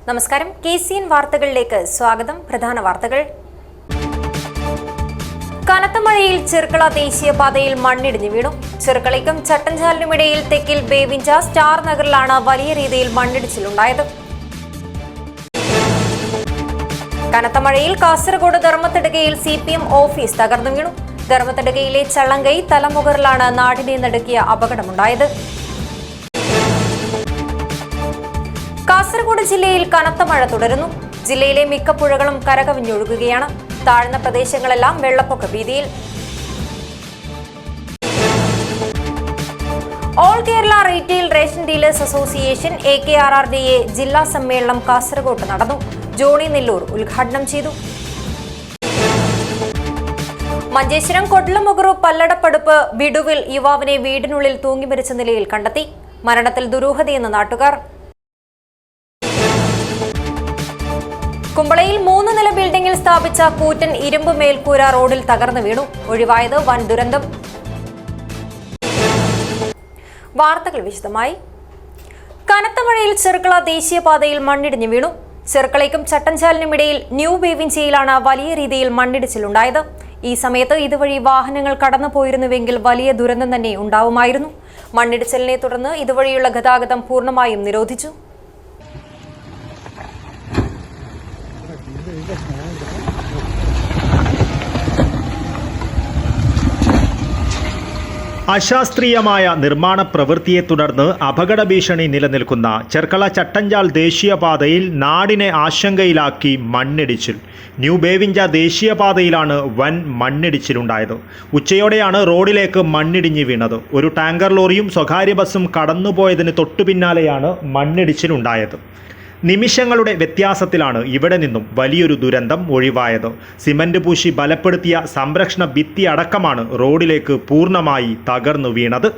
നമസ്കാരം. KCN വാർത്തകളിലേക്ക് സ്വാഗതം. പ്രധാന വാർത്തകൾ. കനത്ത മഴയിൽ ചെർക്കള ദേശീയപാതയിൽ മണ്ണിടിഞ്ഞു വീണു. ചെർക്കളയ്ക്കും ചട്ടഞ്ചാലിനുമിടയിൽ തെക്കിൽ ബേവിഞ്ച സ്റ്റാർ നഗറിലാണ് വലിയ രീതിയിൽ മണ്ണിടിച്ചിലുണ്ടായത്. കനത്ത മഴയിൽ കാസർഗോഡ് ധർമ്മത്തടുകയിൽ CPM ഓഫീസ് തകർന്നു വീണു. ധർമ്മത്തടുകയിലെ ചള്ളങ്കൈ തലമുകളിലാണ് നാടിനെ നടുക്കിയ അപകടമുണ്ടായത്. കാസർഗോഡ് ജില്ലയിൽ കനത്ത മഴ തുടരുന്നു. ജില്ലയിലെ മിക്ക പുഴകളും കരകവിഞ്ഞൊഴുകുകയാണ്. താഴ്ന്ന പ്രദേശങ്ങളെല്ലാം വെള്ളപ്പൊക്ക ഭീതിയിൽ. All Kerala retail ration dealers association AKRRDA ജില്ലാ സമ്മേളനം കാസർഗോഡ് നടന്നു. ജോണി നെല്ലൂർ ഉദ്ഘാടനം ചെയ്തു. മഞ്ചേശ്വരം കൊട്ലമുഗറു പല്ലടപ്പടുപ്പ് വിടുവിൽ യുവാവിനെ വീടിനുള്ളിൽ തൂങ്ങി മരിച്ച നിലയിൽ കണ്ടെത്തി. മരണത്തിൽ ദുരൂഹതയെന്ന് നാട്ടുകാർ. കുമ്പളയിൽ 3 നില ബിൽഡിംഗിൽ സ്ഥാപിച്ച കൂറ്റൻ ഇരുമ്പ് മേൽക്കൂര റോഡിൽ തകർന്നു വീണു. ഒഴിവായത് വൻ ദുരന്തം. വാർത്തകൾ വിശദമായി. കനത്ത മഴയിൽ ചെർക്കള ദേശീയപാതയിൽ മണ്ണിടിഞ്ഞു വീണു. ചെർക്കളയ്ക്കും ചട്ടഞ്ചാലിനുമിടയിൽ ന്യൂ ബേവിഞ്ചയിലാണ് വലിയ രീതിയിൽ മണ്ണിടിച്ചിലുണ്ടായത്. ഈ സമയത്ത് ഇതുവഴി വാഹനങ്ങൾ കടന്നു പോയിരുന്നുവെങ്കിൽ വലിയ ദുരന്തം തന്നെ ഉണ്ടാവുമായിരുന്നു. മണ്ണിടിച്ചിലിനെ തുടർന്ന് ഇതുവഴിയുള്ള ഗതാഗതം പൂർണ്ണമായും നിരോധിച്ചു. അശാസ്ത്രീയമായ നിർമ്മാണ പ്രവൃത്തിയെ തുടർന്ന് അപകട ഭീഷണി നിലനിൽക്കുന്ന ചെർക്കള ചട്ടഞ്ചാൽ ദേശീയപാതയിൽ നാടിനെ ആശങ്കയിലാക്കി മണ്ണിടിച്ചിൽ. ന്യൂ ബേവിഞ്ച ദേശീയപാതയിലാണ് വൻ മണ്ണിടിച്ചിലുണ്ടായത്. ഉച്ചയോടെയാണ് റോഡിലേക്ക് മണ്ണിടിഞ്ഞ് വീണത്. ഒരു ടാങ്കർ ലോറിയും സ്വകാര്യ ബസ്സും കടന്നുപോയതിന് തൊട്ടുപിന്നാലെയാണ് മണ്ണിടിച്ചിലുണ്ടായത്. നിമിഷങ്ങളുടെ വ്യത്യാസത്തിലാണ് ഇവിടെ നിന്നും വലിയൊരു ദുരന്തം ഒഴിവായത്. സിമന്റ് പൂശി ബലപ്പെടുത്തിയ സംരക്ഷണ ഭിത്തി അടക്കമാണ് റോഡിലേക്ക് പൂർണ്ണമായി തകർന്നു വീണത്.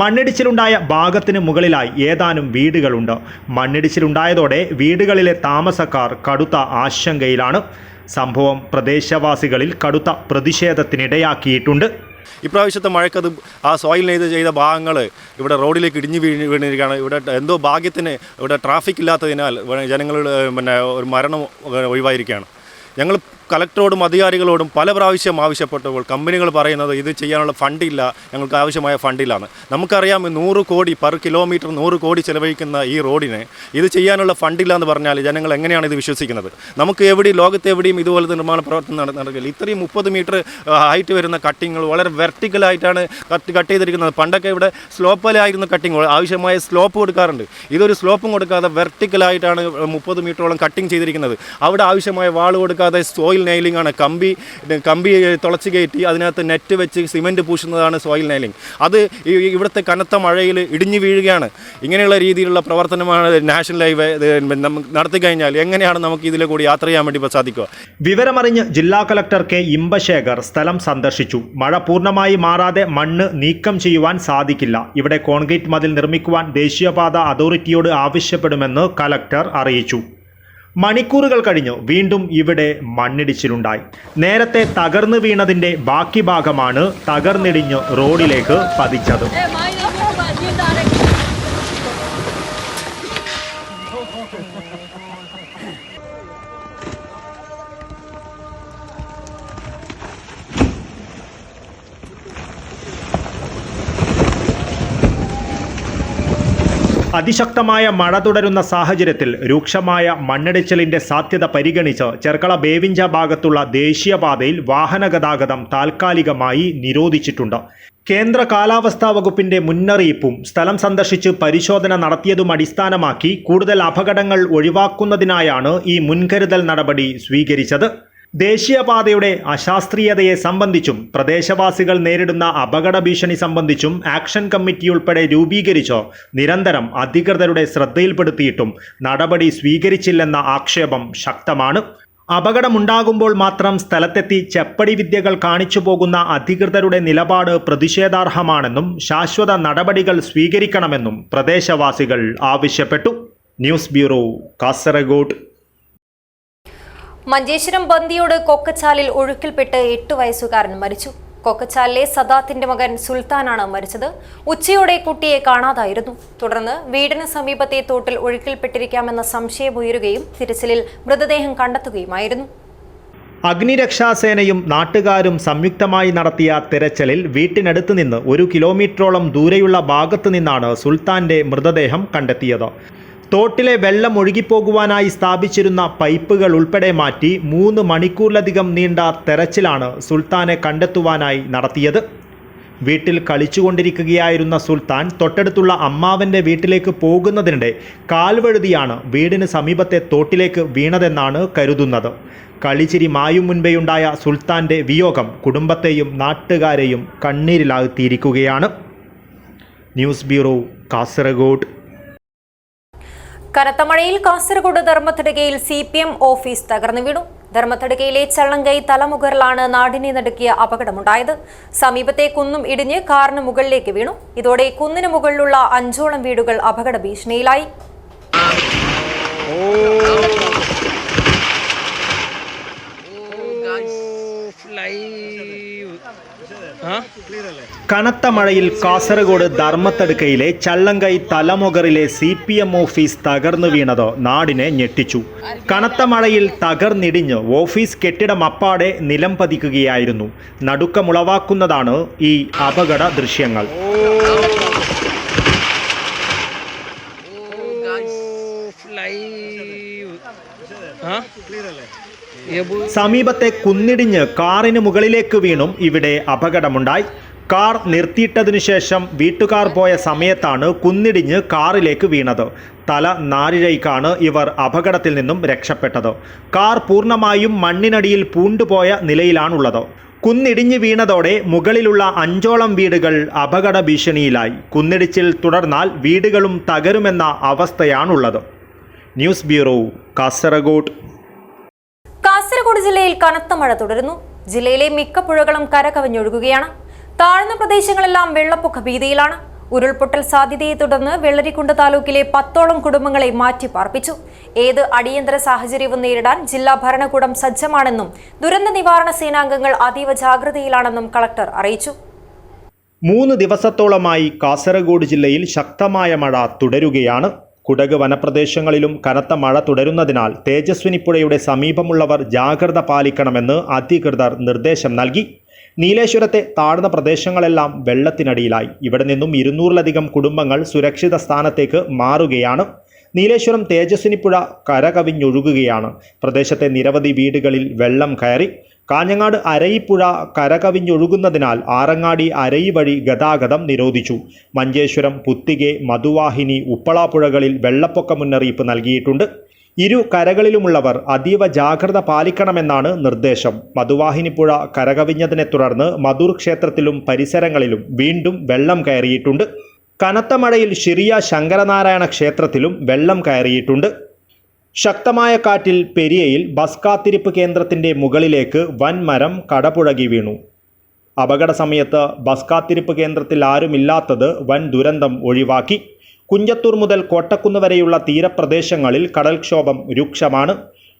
മണ്ണിടിച്ചിലുണ്ടായ ഭാഗത്തിന് മുകളിലായി ഏതാനും വീടുകളുണ്ട്. മണ്ണിടിച്ചിലുണ്ടായതോടെ വീടുകളിലെ താമസക്കാർ കടുത്ത ആശങ്കയിലാണ്. സംഭവം പ്രദേശവാസികളിൽ കടുത്ത പ്രതിഷേധത്തിനിടയാക്കിയിട്ടുണ്ട്. ഇപ്രാവശ്യത്തെ മഴക്കത് ആ സോയിൽ ചെയ്ത ഭാഗങ്ങൾ ഇവിടെ റോഡിലേക്ക് ഇടിഞ്ഞു വീണിരിക്കുകയാണ്. ഇവിടെ എന്തോ ഭാഗ്യത്തിന് ഇവിടെ ട്രാഫിക് ഇല്ലാത്തതിനാൽ ജനങ്ങളുടെ ഒരു മരണം ഒഴിവായിരിക്കുകയാണ്. ഞങ്ങൾ കളക്ടറോടും അധികാരികളോടും പല പ്രാവശ്യം ആവശ്യപ്പെട്ടപ്പോൾ കമ്പനികൾ പറയുന്നത് ഇത് ചെയ്യാനുള്ള ഫണ്ടില്ല, ഞങ്ങൾക്ക് ആവശ്യമായ ഫണ്ടില്ലാന്ന്. നമുക്കറിയാം 100 കോടി പെർ കിലോമീറ്റർ 100 കോടി ചിലവഴിക്കുന്ന ഈ റോഡിന് ഇത് ചെയ്യാനുള്ള ഫണ്ടില്ല എന്ന് പറഞ്ഞാൽ ജനങ്ങൾ എങ്ങനെയാണ് ഇത് വിശ്വസിക്കുന്നത്? നമുക്ക് ലോകത്തെവിടെയും ഇതുപോലത്തെ നിർമ്മാണ പ്രവർത്തനം നടക്കില്ല. ഇത്രയും 30 മീറ്റർ ഹൈറ്റ് വരുന്ന കട്ടിങ്ങൾ വളരെ വെർട്ടിക്കലായിട്ടാണ് കട്ട് ചെയ്തിരിക്കുന്നത്. പണ്ടൊക്കെ ഇവിടെ സ്ലോപ്പിലായിരുന്ന കട്ടിങ്, ആവശ്യമായ സ്ലോപ്പ് കൊടുക്കാറുണ്ട്. ഇതൊരു സ്ലോപ്പും കൊടുക്കാതെ വെർട്ടിക്കലായിട്ടാണ് 30 മീറ്ററോളം കട്ടിങ് ചെയ്തിരിക്കുന്നത്. അവിടെ ആവശ്യമായ വാൾ കൊടുക്കാതെ സോയിൽ നെയിലിംഗ് ആണ്. കമ്പി തുളച്ച് കയറ്റി അതിനകത്ത് നെറ്റ് വെച്ച് സിമെൻറ്റ് പൂശുന്നതാണ് സോയിൽ നെയിലിംഗ്. അത് ഇവിടുത്തെ കനത്ത മഴയിൽ ഇടിഞ്ഞു വീഴുകയാണ്. ഇങ്ങനെയുള്ള രീതിയിലുള്ള പ്രവർത്തനമാണ് നാഷണൽ ഹൈവേ നടത്തി കഴിഞ്ഞാൽ എങ്ങനെയാണ് നമുക്ക് ഇതിലെ കൂടി യാത്ര ചെയ്യാൻ വേണ്ടി സാധിക്കുക? വിവരമറിഞ്ഞ് ജില്ലാ കളക്ടർ K. ഇമ്പശേഖർ സ്ഥലം സന്ദർശിച്ചു. മഴ പൂർണ്ണമായി മാറാതെ മണ്ണ് നീക്കം ചെയ്യുവാൻ സാധിക്കില്ല. ഇവിടെ കോൺക്രീറ്റ് മതിൽ നിർമ്മിക്കുവാൻ ദേശീയപാത അതോറിറ്റിയോട് ആവശ്യപ്പെടുമെന്ന് കളക്ടർ അറിയിച്ചു. മണിക്കൂറുകൾ കഴിഞ്ഞ് വീണ്ടും ഇവിടെ മണ്ണിടിച്ചിലുണ്ടായി. നേരത്തെ തകർന്നു വീണതിൻ്റെ ബാക്കി ഭാഗമാണ് തകർന്നിടിഞ്ഞ് റോഡിലേക്ക് പതിച്ചത്. അതിശക്തമായ മഴ തുടരുന്ന സാഹചര്യത്തിൽ രൂക്ഷമായ മണ്ണിടിച്ചിലിന്റെ സാധ്യത പരിഗണിച്ച് ചെർക്കള ബേവിഞ്ച ഭാഗത്തുള്ള ദേശീയപാതയിൽ വാഹന ഗതാഗതം താൽക്കാലികമായി നിരോധിച്ചിട്ടുണ്ട്. കേന്ദ്ര കാലാവസ്ഥാ വകുപ്പിന്റെ മുന്നറിയിപ്പും സ്ഥലം സന്ദർശിച്ച് പരിശോധന നടത്തിയതും അടിസ്ഥാനമാക്കി കൂടുതൽ അപകടങ്ങൾ ഒഴിവാക്കുന്നതിനായാണ് ഈ മുൻകരുതൽ നടപടി സ്വീകരിച്ചത്. ദേശീയപാതയുടെ അശാസ്ത്രീയതയെ സംബന്ധിച്ചും പ്രദേശവാസികൾ നേരിടുന്ന അപകട ഭീഷണി സംബന്ധിച്ചും ആക്ഷൻ കമ്മിറ്റി ഉൾപ്പെടെ രൂപീകരിച്ച് നിരന്തരം അധികൃതരുടെ ശ്രദ്ധയിൽപ്പെടുത്തിയിട്ടും നടപടി സ്വീകരിച്ചില്ലെന്ന ആക്ഷേപം ശക്തമാണ്. അപകടമുണ്ടാകുമ്പോൾ മാത്രം സ്ഥലത്തെത്തി ചെപ്പടി വിദ്യകൾ കാണിച്ചു പോകുന്ന അധികൃതരുടെ നിലപാട് പ്രതിഷേധാർഹമാണെന്നും ശാശ്വത നടപടികൾ സ്വീകരിക്കണമെന്നും പ്രദേശവാസികൾ ആവശ്യപ്പെട്ടു. News bureau, Kasaragod. മഞ്ചേശ്വരം ബന്ദിയോട് കൊക്കച്ചാലിൽ ഒഴുക്കിൽപ്പെട്ട് 8 വയസ്സുകാരൻ മരിച്ചു. കൊക്കച്ചാലിലെ സദാത്തിന്റെ മകൻ സുൽത്താനാണ് മരിച്ചത്. ഉച്ചയോടെ കുട്ടിയെ കാണാതായിരുന്നു. തുടർന്ന് വീടിന് സമീപത്തെ തോട്ടിൽ ഒഴുക്കിൽപ്പെട്ടിരിക്കാമെന്ന സംശയമുയരുകയും തിരച്ചിലിൽ മൃതദേഹം കണ്ടെത്തുകയുമായിരുന്നു. അഗ്നിരക്ഷാസേനയും നാട്ടുകാരും സംയുക്തമായി നടത്തിയ തിരച്ചിലിൽ വീട്ടിനടുത്ത് നിന്ന് 1 കിലോമീറ്ററോളം ദൂരെയുള്ള ഭാഗത്തു നിന്നാണ് സുൽത്താന്റെ മൃതദേഹം കണ്ടെത്തിയത്. തോട്ടിലെ വെള്ളം ഒഴുകിപ്പോകുവാനായി സ്ഥാപിച്ചിരുന്ന പൈപ്പുകൾ ഉൾപ്പെടെ മാറ്റി 3 മണിക്കൂറിലധികം നീണ്ട തെരച്ചിലാണ് സുൽത്താനെ കണ്ടെത്തുവാനായി നടത്തിയത്. വീട്ടിൽ കളിച്ചുകൊണ്ടിരിക്കുകയായിരുന്ന സുൽത്താൻ തൊട്ടടുത്തുള്ള അമ്മാവൻ്റെ വീട്ടിലേക്ക് പോകുന്നതിനിടെ കാൽവഴുതിയാണ് വീടിന് സമീപത്തെ തോട്ടിലേക്ക് വീണതെന്നാണ് കരുതുന്നത്. കളിച്ചിരി മായും മുൻപേയുണ്ടായ സുൽത്താൻ്റെ വിയോഗം കുടുംബത്തെയും നാട്ടുകാരെയും കണ്ണീരിലാഴ്ത്തിയിരിക്കുകയാണ്. News bureau, Kasaragod. കനത്ത മഴയിൽ കാസർഗോഡ് ധർമ്മത്തടുകയിൽ CPM ഓഫീസ് തകർന്നു വീണു. ധർമ്മത്തടുകയിലെ ചള്ളങ്കൈ തലമുകളിലാണ് നാടിനെ നടുക്കിയ അപകടമുണ്ടായത്. സമീപത്തെ കുന്നും ഇടിഞ്ഞ് കാറിന് മുകളിലേക്ക് വീണു. ഇതോടെ കുന്നിന് മുകളിലുള്ള 5ഓളം വീടുകൾ അപകട ഭീഷണിയിലായി. കനത്ത മഴയിൽ കാസർഗോഡ് ധർമ്മത്തടുക്കയിലെ ചള്ളങ്കൈ തലമുകളിലെ CPM ഓഫീസ് തകർന്നു വീണത് നാടിനെ ഞെട്ടിച്ചു. കനത്ത മഴയിൽ തകർന്നിടിഞ്ഞ് ഓഫീസ് കെട്ടിടം അപ്പാടെ നിലം പതിക്കുകയായിരുന്നു. നടുക്കമുളവാക്കുന്നതാണ് ഈ അപകട ദൃശ്യങ്ങൾ. സമീപത്തെ കുന്നിടിഞ്ഞ് കാറിന് മുകളിലേക്ക് വീണും ഇവിടെ അപകടമുണ്ടായി. കാർ നിർത്തിയിട്ടതിനു ശേഷം വീട്ടുകാർ പോയ സമയത്താണ് കുന്നിടിഞ്ഞ് കാറിലേക്ക് വീണത്. തല നാരിഴയ്ക്കാണ് ഇവർ അപകടത്തിൽ നിന്നും രക്ഷപ്പെട്ടത്. കാർ പൂർണ്ണമായും മണ്ണിനടിയിൽ പൂണ്ടുപോയ നിലയിലാണുള്ളത്. കുന്നിടിഞ്ഞ് വീണതോടെ മുകളിലുള്ള 5ഓളം വീടുകൾ അപകട ഭീഷണിയിലായി. കുന്നിടിച്ചിൽ തുടർന്നാൽ വീടുകളും തകരുമെന്ന അവസ്ഥയാണുള്ളത്. News bureau, Kasaragod. കാസർഗോഡ് ജില്ലയിൽ കനത്ത മഴ തുടരുന്നു. ജില്ലയിലെ മിക്ക പുഴകളും കരകവിഞ്ഞൊഴുകുകയാണ്. താഴ്ന്ന പ്രദേശങ്ങളെല്ലാം വെള്ളപ്പൊക്ക ഭീതിയിലാണ്. ഉരുൾപൊട്ടൽ സാധ്യതയെ തുടർന്ന് വെള്ളരിക്കുണ്ട് താലൂക്കിലെ 10ഓളം കുടുംബങ്ങളെ മാറ്റിപ്പാർപ്പിച്ചു. ഏത് അടിയന്തര സാഹചര്യവും നേരിടാൻ ജില്ലാ ഭരണകൂടം സജ്ജമാണെന്നും ദുരന്ത നിവാരണ സേനാംഗങ്ങൾ അതീവ ജാഗ്രതയിലാണെന്നും കളക്ടർ അറിയിച്ചു. 3 ദിവസത്തോളമായി കാസർഗോഡ് ജില്ലയിൽ ശക്തമായ മഴ തുടരുകയാണ്. കുടക് വനപ്രദേശങ്ങളിലും കനത്ത മഴ തുടരുന്നതിനാൽ തേജസ്വിനിപ്പുഴയുടെ സമീപമുള്ളവർ ജാഗ്രത പാലിക്കണമെന്ന് അധികൃതർ നിർദ്ദേശം നൽകി. നീലേശ്വരത്തെ താഴ്ന്ന പ്രദേശങ്ങളെല്ലാം വെള്ളത്തിനടിയിലായി. ഇവിടെ നിന്നും 200ലധികം കുടുംബങ്ങൾ സുരക്ഷിത സ്ഥാനത്തേക്ക് മാറുകയാണ്. നീലേശ്വരം തേജസ്വിനിപ്പുഴ കരകവിഞ്ഞൊഴുകുകയാണ്. പ്രദേശത്തെ നിരവധി വീടുകളിൽ വെള്ളം കയറി. കാഞ്ഞങ്ങാട് അരയിപ്പുഴ കരകവിഞ്ഞൊഴുകുന്നതിനാൽ ആറങ്ങാടി അരയി വഴി ഗതാഗതം നിരോധിച്ചു. മഞ്ചേശ്വരം, പുത്തികെ, മധുവാഹിനി, ഉപ്പള പുഴകളിൽ വെള്ളപ്പൊക്ക മുന്നറിയിപ്പ് നൽകിയിട്ടുണ്ട്. ഇരു കരകളിലുമുള്ളവർ അതീവ ജാഗ്രത പാലിക്കണമെന്നാണ് നിർദ്ദേശം. മധുവാഹിനി പുഴ കരകവിഞ്ഞതിനെ തുടർന്ന് മധൂർ ക്ഷേത്രത്തിലും പരിസരങ്ങളിലും വീണ്ടും വെള്ളം കയറിയിട്ടുണ്ട്. കനത്ത മഴയിൽ ഷിറിയ ശങ്കരനാരായണ ക്ഷേത്രത്തിലും വെള്ളം കയറിയിട്ടുണ്ട്. ശക്തമായ കാറ്റിൽ പെരിയയിൽ ബസ് കാത്തിരിപ്പ് കേന്ദ്രത്തിൻ്റെ മുകളിലേക്ക് വൻമരം കടപുഴകി വീണു. അപകട സമയത്ത് ബസ് കാത്തിരിപ്പ് കേന്ദ്രത്തിൽ ആരുമില്ലാത്തത് വൻ ദുരന്തം ഒഴിവാക്കി. കുഞ്ചത്തൂർ മുതൽ കോട്ടക്കുന്ന് വരെയുള്ള തീരപ്രദേശങ്ങളിൽ കടൽക്ഷോഭം രൂക്ഷമാണ്.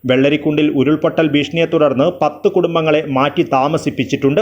വെള്ളരിക്കുണ്ടിൽ ഉരുൾപൊട്ടൽ ഭീഷണിയെ തുടർന്ന് 10 കുടുംബങ്ങളെ മാറ്റി താമസിപ്പിച്ചിട്ടുണ്ട്.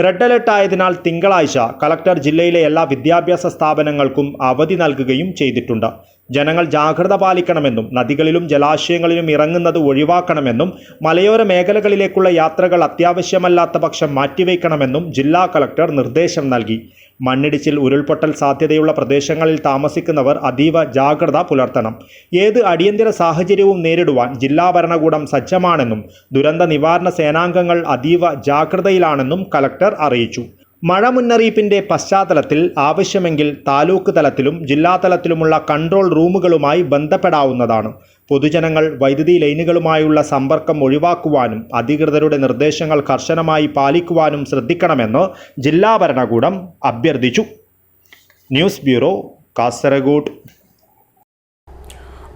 റെഡ് അലർട്ട് ആയതിനാൽ തിങ്കളാഴ്ച കളക്ടർ ജില്ലയിലെ എല്ലാ വിദ്യാഭ്യാസ സ്ഥാപനങ്ങൾക്കും അവധി നൽകുകയും ചെയ്തിട്ടുണ്ട്. ജനങ്ങൾ ജാഗ്രത പാലിക്കണമെന്നും നദികളിലും ജലാശയങ്ങളിലും ഇറങ്ങുന്നത് ഒഴിവാക്കണമെന്നും മലയോര മേഖലകളിലേക്കുള്ള യാത്രകൾ അത്യാവശ്യമല്ലാത്ത പക്ഷം മാറ്റിവെക്കണമെന്നും ജില്ലാ കളക്ടർ നിർദ്ദേശം നൽകി. മണ്ണിടിച്ചിൽ, ഉരുൾപൊട്ടൽ സാധ്യതയുള്ള പ്രദേശങ്ങളിൽ താമസിക്കുന്നവർ അതീവ ജാഗ്രത പുലർത്തണം. ഏത് അടിയന്തര സാഹചര്യവും നേരിടുവാൻ ജില്ലാ ഭരണകൂടം സജ്ജമാണെന്നും ദുരന്ത നിവാരണ സേനാംഗങ്ങൾ അതീവ ജാഗ്രതയിലാണെന്നും കളക്ടർ അറിയിച്ചു. മഴ മുന്നറിയിപ്പിൻ്റെ പശ്ചാത്തലത്തിൽ ആവശ്യമെങ്കിൽ താലൂക്ക് തലത്തിലും ജില്ലാ തലത്തിലുമുള്ള കൺട്രോൾ റൂമുകളുമായി ബന്ധപ്പെടാവുന്നതാണ്. പൊതുജനങ്ങൾ വൈദ്യുതി ലൈനുകളുമായുള്ള സമ്പർക്കം ഒഴിവാക്കുവാനും അധികൃതരുടെ നിർദ്ദേശങ്ങൾ കർശനമായി പാലിക്കുവാനും ശ്രദ്ധിക്കണമെന്ന് ജില്ലാ ഭരണകൂടം അഭ്യർത്ഥിച്ചു. News bureau, Kasaragod.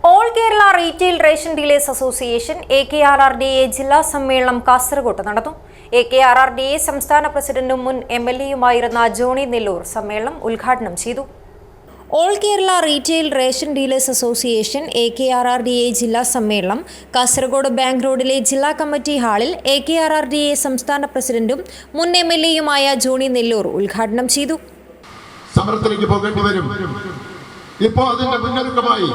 All Kerala retail ration dealers association AKRRDA ജില്ലാ സമ്മേളനം കാസർഗോഡ് നടന്നു. AKRRDA സംസ്ഥാന പ്രസിഡന്റും മുൻ MLAയുമായിരുന്ന ജോണി നെല്ലൂർ സമ്മേളനം ഉദ്ഘാടനം ചെയ്തു. All Kerala retail ration dealers association AKRRDA ജില്ലാ സമ്മേളനം കാസർഗോഡ് ബാങ്ക് റോഡിലെ ജില്ലാ കമ്മിറ്റി ഹാളിൽ AKRRDA സംസ്ഥാന പ്രസിഡന്റും മുൻ MLAയുമായ ജോണി നെല്ലൂർ ഉദ്ഘാടനം ചെയ്തു. സമരത്തിലേക്ക് പോകേണ്ടി വരും. ഇപ്പോൾ അതിന്റെ മുന്നൊരുക്കമായി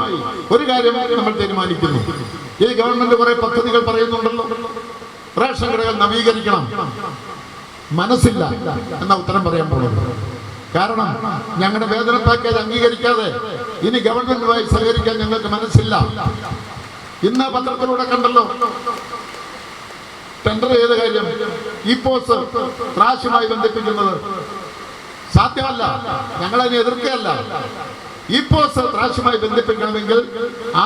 ഒരു കാര്യം നമ്മൾ തീരുമാനിക്കുന്നു. ഈ ഗവൺമെന്റ് കുറെ പദ്ധതികൾ പറയുന്നുണ്ടല്ലോ. റേഷൻ കടകൾ നവീകരിക്കണം. മനസ്സില്ല എന്ന ഉത്തരം പറയാൻ പോകുന്നത്. കാരണം ഞങ്ങളുടെ വേതന പാക്കേജ് അംഗീകരിക്കാതെ ഇനി ഗവൺമെന്റുമായി സഹകരിക്കാൻ ഞങ്ങൾക്ക് മനസ്സില്ല. ഇന്ന് പത്രത്തിലൂടെ കണ്ടല്ലോ ടെൻഡർ ചെയ്ത കാര്യം. ഈ പോസ് ത്രാശുമായി ബന്ധിപ്പിക്കുന്നത് സാധ്യമല്ല. ഞങ്ങളതിനെ എതിർക്കുകയല്ല. ഈ പോസ് ത്രാശുമായി ബന്ധിപ്പിക്കണമെങ്കിൽ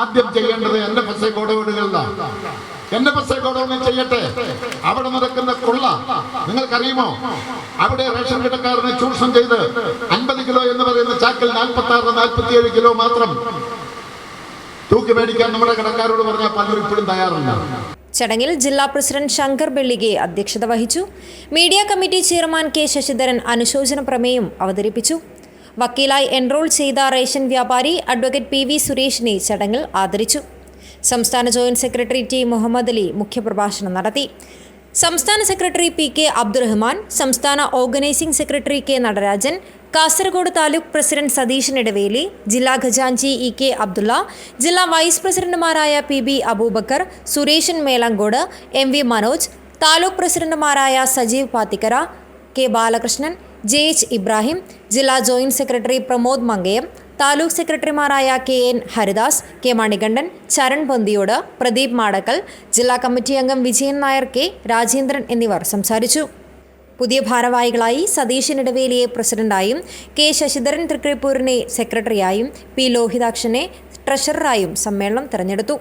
ആദ്യം ചെയ്യേണ്ടത് NFSA ഗോഡൌണുകളിലാണ്. NFSA ഗോഡൌണിൽ ചെയ്യട്ടെ. അവിടെ നടക്കുന്ന കൊള്ള നിങ്ങൾക്കറിയുമോ? അവിടെ റേഷൻ കടക്കാരനെ ചൂഷണം ചെയ്ത് 50 കിലോ എന്ന് പറയുന്ന ചാക്കിൽ 46-47 കിലോ മാത്രം തൂക്കി മേടിക്കാൻ നമ്മുടെ കടക്കാരോട് പറഞ്ഞാൽ പലരും ഇപ്പോഴും തയ്യാറല്ല. ചടങ്ങിൽ ജില്ലാ പ്രസിഡന്റ് ശങ്കർ ബെള്ളിഗെ അധ്യക്ഷത വഹിച്ചു. Media committee chairman K. Sasidharan അനുശോചന പ്രമേയം അവതരിപ്പിച്ചു. വക്കീലായി എൻറോൾ ചെയ്ത റേഷൻ വ്യാപാരി അഡ്വക്കേറ്റ് PV സുരേഷിനെ ചടങ്ങിൽ ആദരിച്ചു. സംസ്ഥാന joint secretary T. Muhammad Ali മുഖ്യപ്രഭാഷണം നടത്തി. സംസ്ഥാന സെക്രട്ടറി PK അബ്ദുറഹ്മാൻ, സംസ്ഥാന organising secretary K. Natarajan, Kasaragod taluk president Satheesan Edaveli, ജില്ലാ ഖജാൻജി EK അബ്ദുള്ള, ജില്ലാ വൈസ് പ്രസിഡന്റുമാരായ PB അബൂബക്കർ, സുരേഷൻ മേലങ്കോട്, MV മനോജ്, താലൂക്ക് പ്രസിഡന്റുമാരായ സജീവ് പാത്തിക്കര, K. ബാലകൃഷ്ണൻ, JH ഇബ്രാഹിം, ജില്ലാ ജോയിന്റ് സെക്രട്ടറി പ്രമോദ് മങ്കയം, താലൂക്ക് സെക്രട്ടറിമാരായ KN ഹരിദാസ്, K. മണികണ്ഠൻ, ചരൺ പൊന്തിയോട്, പ്രദീപ് മാടക്കൽ, ജില്ലാ കമ്മിറ്റി അംഗം വിജയൻ നായർ, K. രാജേന്ദ്രൻ എന്നിവർ സംസാരിച്ചു. പുതിയ ഭാരവാഹികളായി സതീശൻ ഇടവേലിയെ പ്രസിഡന്റായും, K. ശശിധരൻ തൃക്കരിപ്പൂരിനെ സെക്രട്ടറിയായും, P. ലോഹിതാക്ഷനെ ട്രഷററായും സമ്മേളനം തെരഞ്ഞെടുത്തു.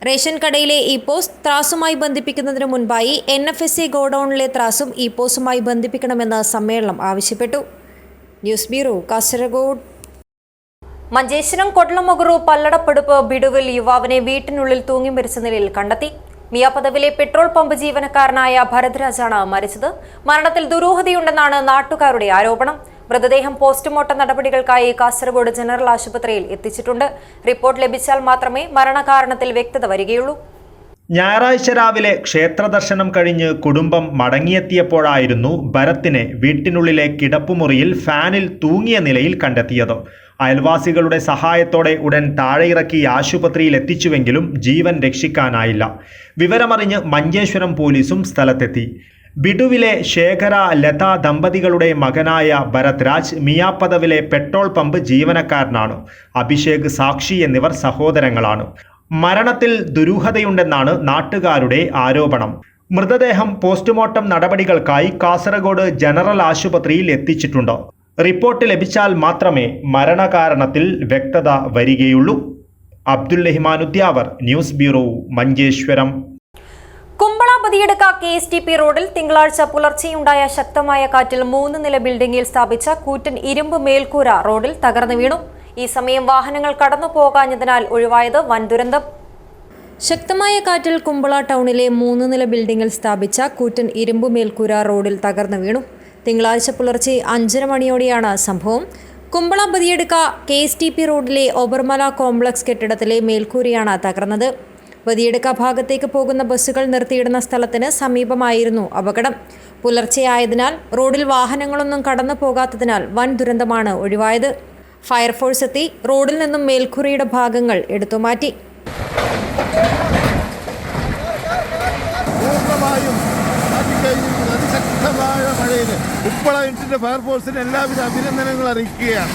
റേഷൻ കടയിലെ ഇപോസ് ത്രാസുമായി ബന്ധിപ്പിക്കുന്നതിന് മുൻപായി NFSA ഗോഡൌണിലെ ത്രാസും ഇപോസുമായി ബന്ധിപ്പിക്കണമെന്ന് സമ്മേളനം ആവശ്യപ്പെട്ടു. News bureau, Kasaragod. മഞ്ചേശ്വരം കൊടലമുഗറു പല്ലടപ്പെടുപ്പ് ബിടുവിൽ യുവാവിനെ വീട്ടിനുള്ളിൽ തൂങ്ങി മരിച്ച നിലയിൽ കണ്ടെത്തി. മിയാപദവിലെ പെട്രോൾ പമ്പ് ജീവനക്കാരനായ ഭരദ്രാജാണ് മരിച്ചത്. മരണത്തിൽ ദുരൂഹതയുണ്ടെന്നാണ് നാട്ടുകാരുടെ ആരോപണം. മൃതദേഹം പോസ്റ്റ്മോർട്ടം നടപടികൾക്കായി കാസർഗോഡ് ജനറൽ ആശുപത്രിയിൽ എത്തിച്ചിട്ടുണ്ട്. റിപ്പോർട്ട് ലഭിച്ചാൽ മാത്രമേ മരണകാരണത്തിൽ വ്യക്തത വരികയുള്ളൂ. ഞായറാഴ്ച രാവിലെ ക്ഷേത്രദർശനം കഴിഞ്ഞ് കുടുംബം മടങ്ങിയെത്തിയപ്പോഴായിരുന്നു ഭരത്തിനെ വീട്ടിനുള്ളിലെ കിടപ്പുമുറിയിൽ ഫാനിൽ തൂങ്ങിയ നിലയിൽ കണ്ടെത്തിയത്. അയൽവാസികളുടെ സഹായത്തോടെ ഉടൻ താഴെയിറക്കി ആശുപത്രിയിൽ എത്തിച്ചുവെങ്കിലും ജീവൻ രക്ഷിക്കാനായില്ല. വിവരമറിഞ്ഞ് മഞ്ചേശ്വരം പോലീസും സ്ഥലത്തെത്തി. ബിടുവിലെ ശേഖര ലത ദമ്പതികളുടെ മകനായ ഭരദ്രാജ് മിയാപദവിലെ പെട്രോൾ പമ്പ് ജീവനക്കാരനാണ്. അഭിഷേക്, സാക്ഷി എന്നിവർ സഹോദരങ്ങളാണ്. മരണത്തിൽ ദുരൂഹതയുണ്ടെന്നാണ് നാട്ടുകാരുടെ ആരോപണം. മൃതദേഹം പോസ്റ്റ്മോർട്ടം നടപടികൾക്കായി കാസർഗോഡ് ജനറൽ ആശുപത്രിയിൽ എത്തിച്ചിട്ടുണ്ട്. റിപ്പോർട്ട് ലഭിച്ചാൽ മാത്രമേ മരണകാരണത്തിൽ വ്യക്തത വരികയുള്ളൂ. Abdul Rahman Udyavar, news bureau, Manjeshwaram. Kumbla Badiyadka KSTP റോഡിൽ തിങ്കളാഴ്ച പുലർച്ചെയുണ്ടായ ശക്തമായ കാറ്റിൽ 3 നില ബിൽഡിംഗിൽ സ്ഥാപിച്ച കൂറ്റൻ ഇരുമ്പ് മേൽക്കൂര റോഡിൽ തകർന്നു വീണു. ഈ സമയം വാഹനങ്ങൾ കടന്നു പോകാഞ്ഞതിനാൽ ഒഴിവായത് വൻ ദുരന്തം. ശക്തമായ കാറ്റിൽ കുമ്പള ടൗണിലെ 3 നില ബിൽഡിംഗിൽ സ്ഥാപിച്ച കൂറ്റൻ ഇരുമ്പ് മേൽക്കൂര റോഡിൽ തകർന്നു വീണു. തിങ്കളാഴ്ച പുലർച്ചെ 5:30 മണിയോടെയാണ് സംഭവം. കുമ്പള ബദിയടുക്ക KSTP റോഡിലെ ഒബർമല കോംപ്ലക്സ് കെട്ടിടത്തിലെ മേൽക്കൂരയാണ് തകർന്നത്. ബദിയടുക്ക ഭാഗത്തേക്ക് പോകുന്ന ബസ്സുകൾ നിർത്തിയിടുന്ന സ്ഥലത്തിന് സമീപമായിരുന്നു അപകടം. പുലർച്ചെയായതിനാൽ റോഡിൽ വാഹനങ്ങളൊന്നും കടന്നു പോകാത്തതിനാൽ വൻ ദുരന്തമാണ് ഒഴിവായത്. ഫയർഫോഴ്സ് എത്തി റോഡിൽ നിന്നും മേൽക്കൂരയുടെ ഭാഗങ്ങൾ എടുത്തുമാറ്റി. അതിശക്തമായ മഴയിൽ ഉപ്പള യൂണിറ്റിന്റെ ഫയർഫോഴ്സിന് എല്ലാവിധ അഭിനന്ദനങ്ങൾ അറിയിക്കുകയാണ്.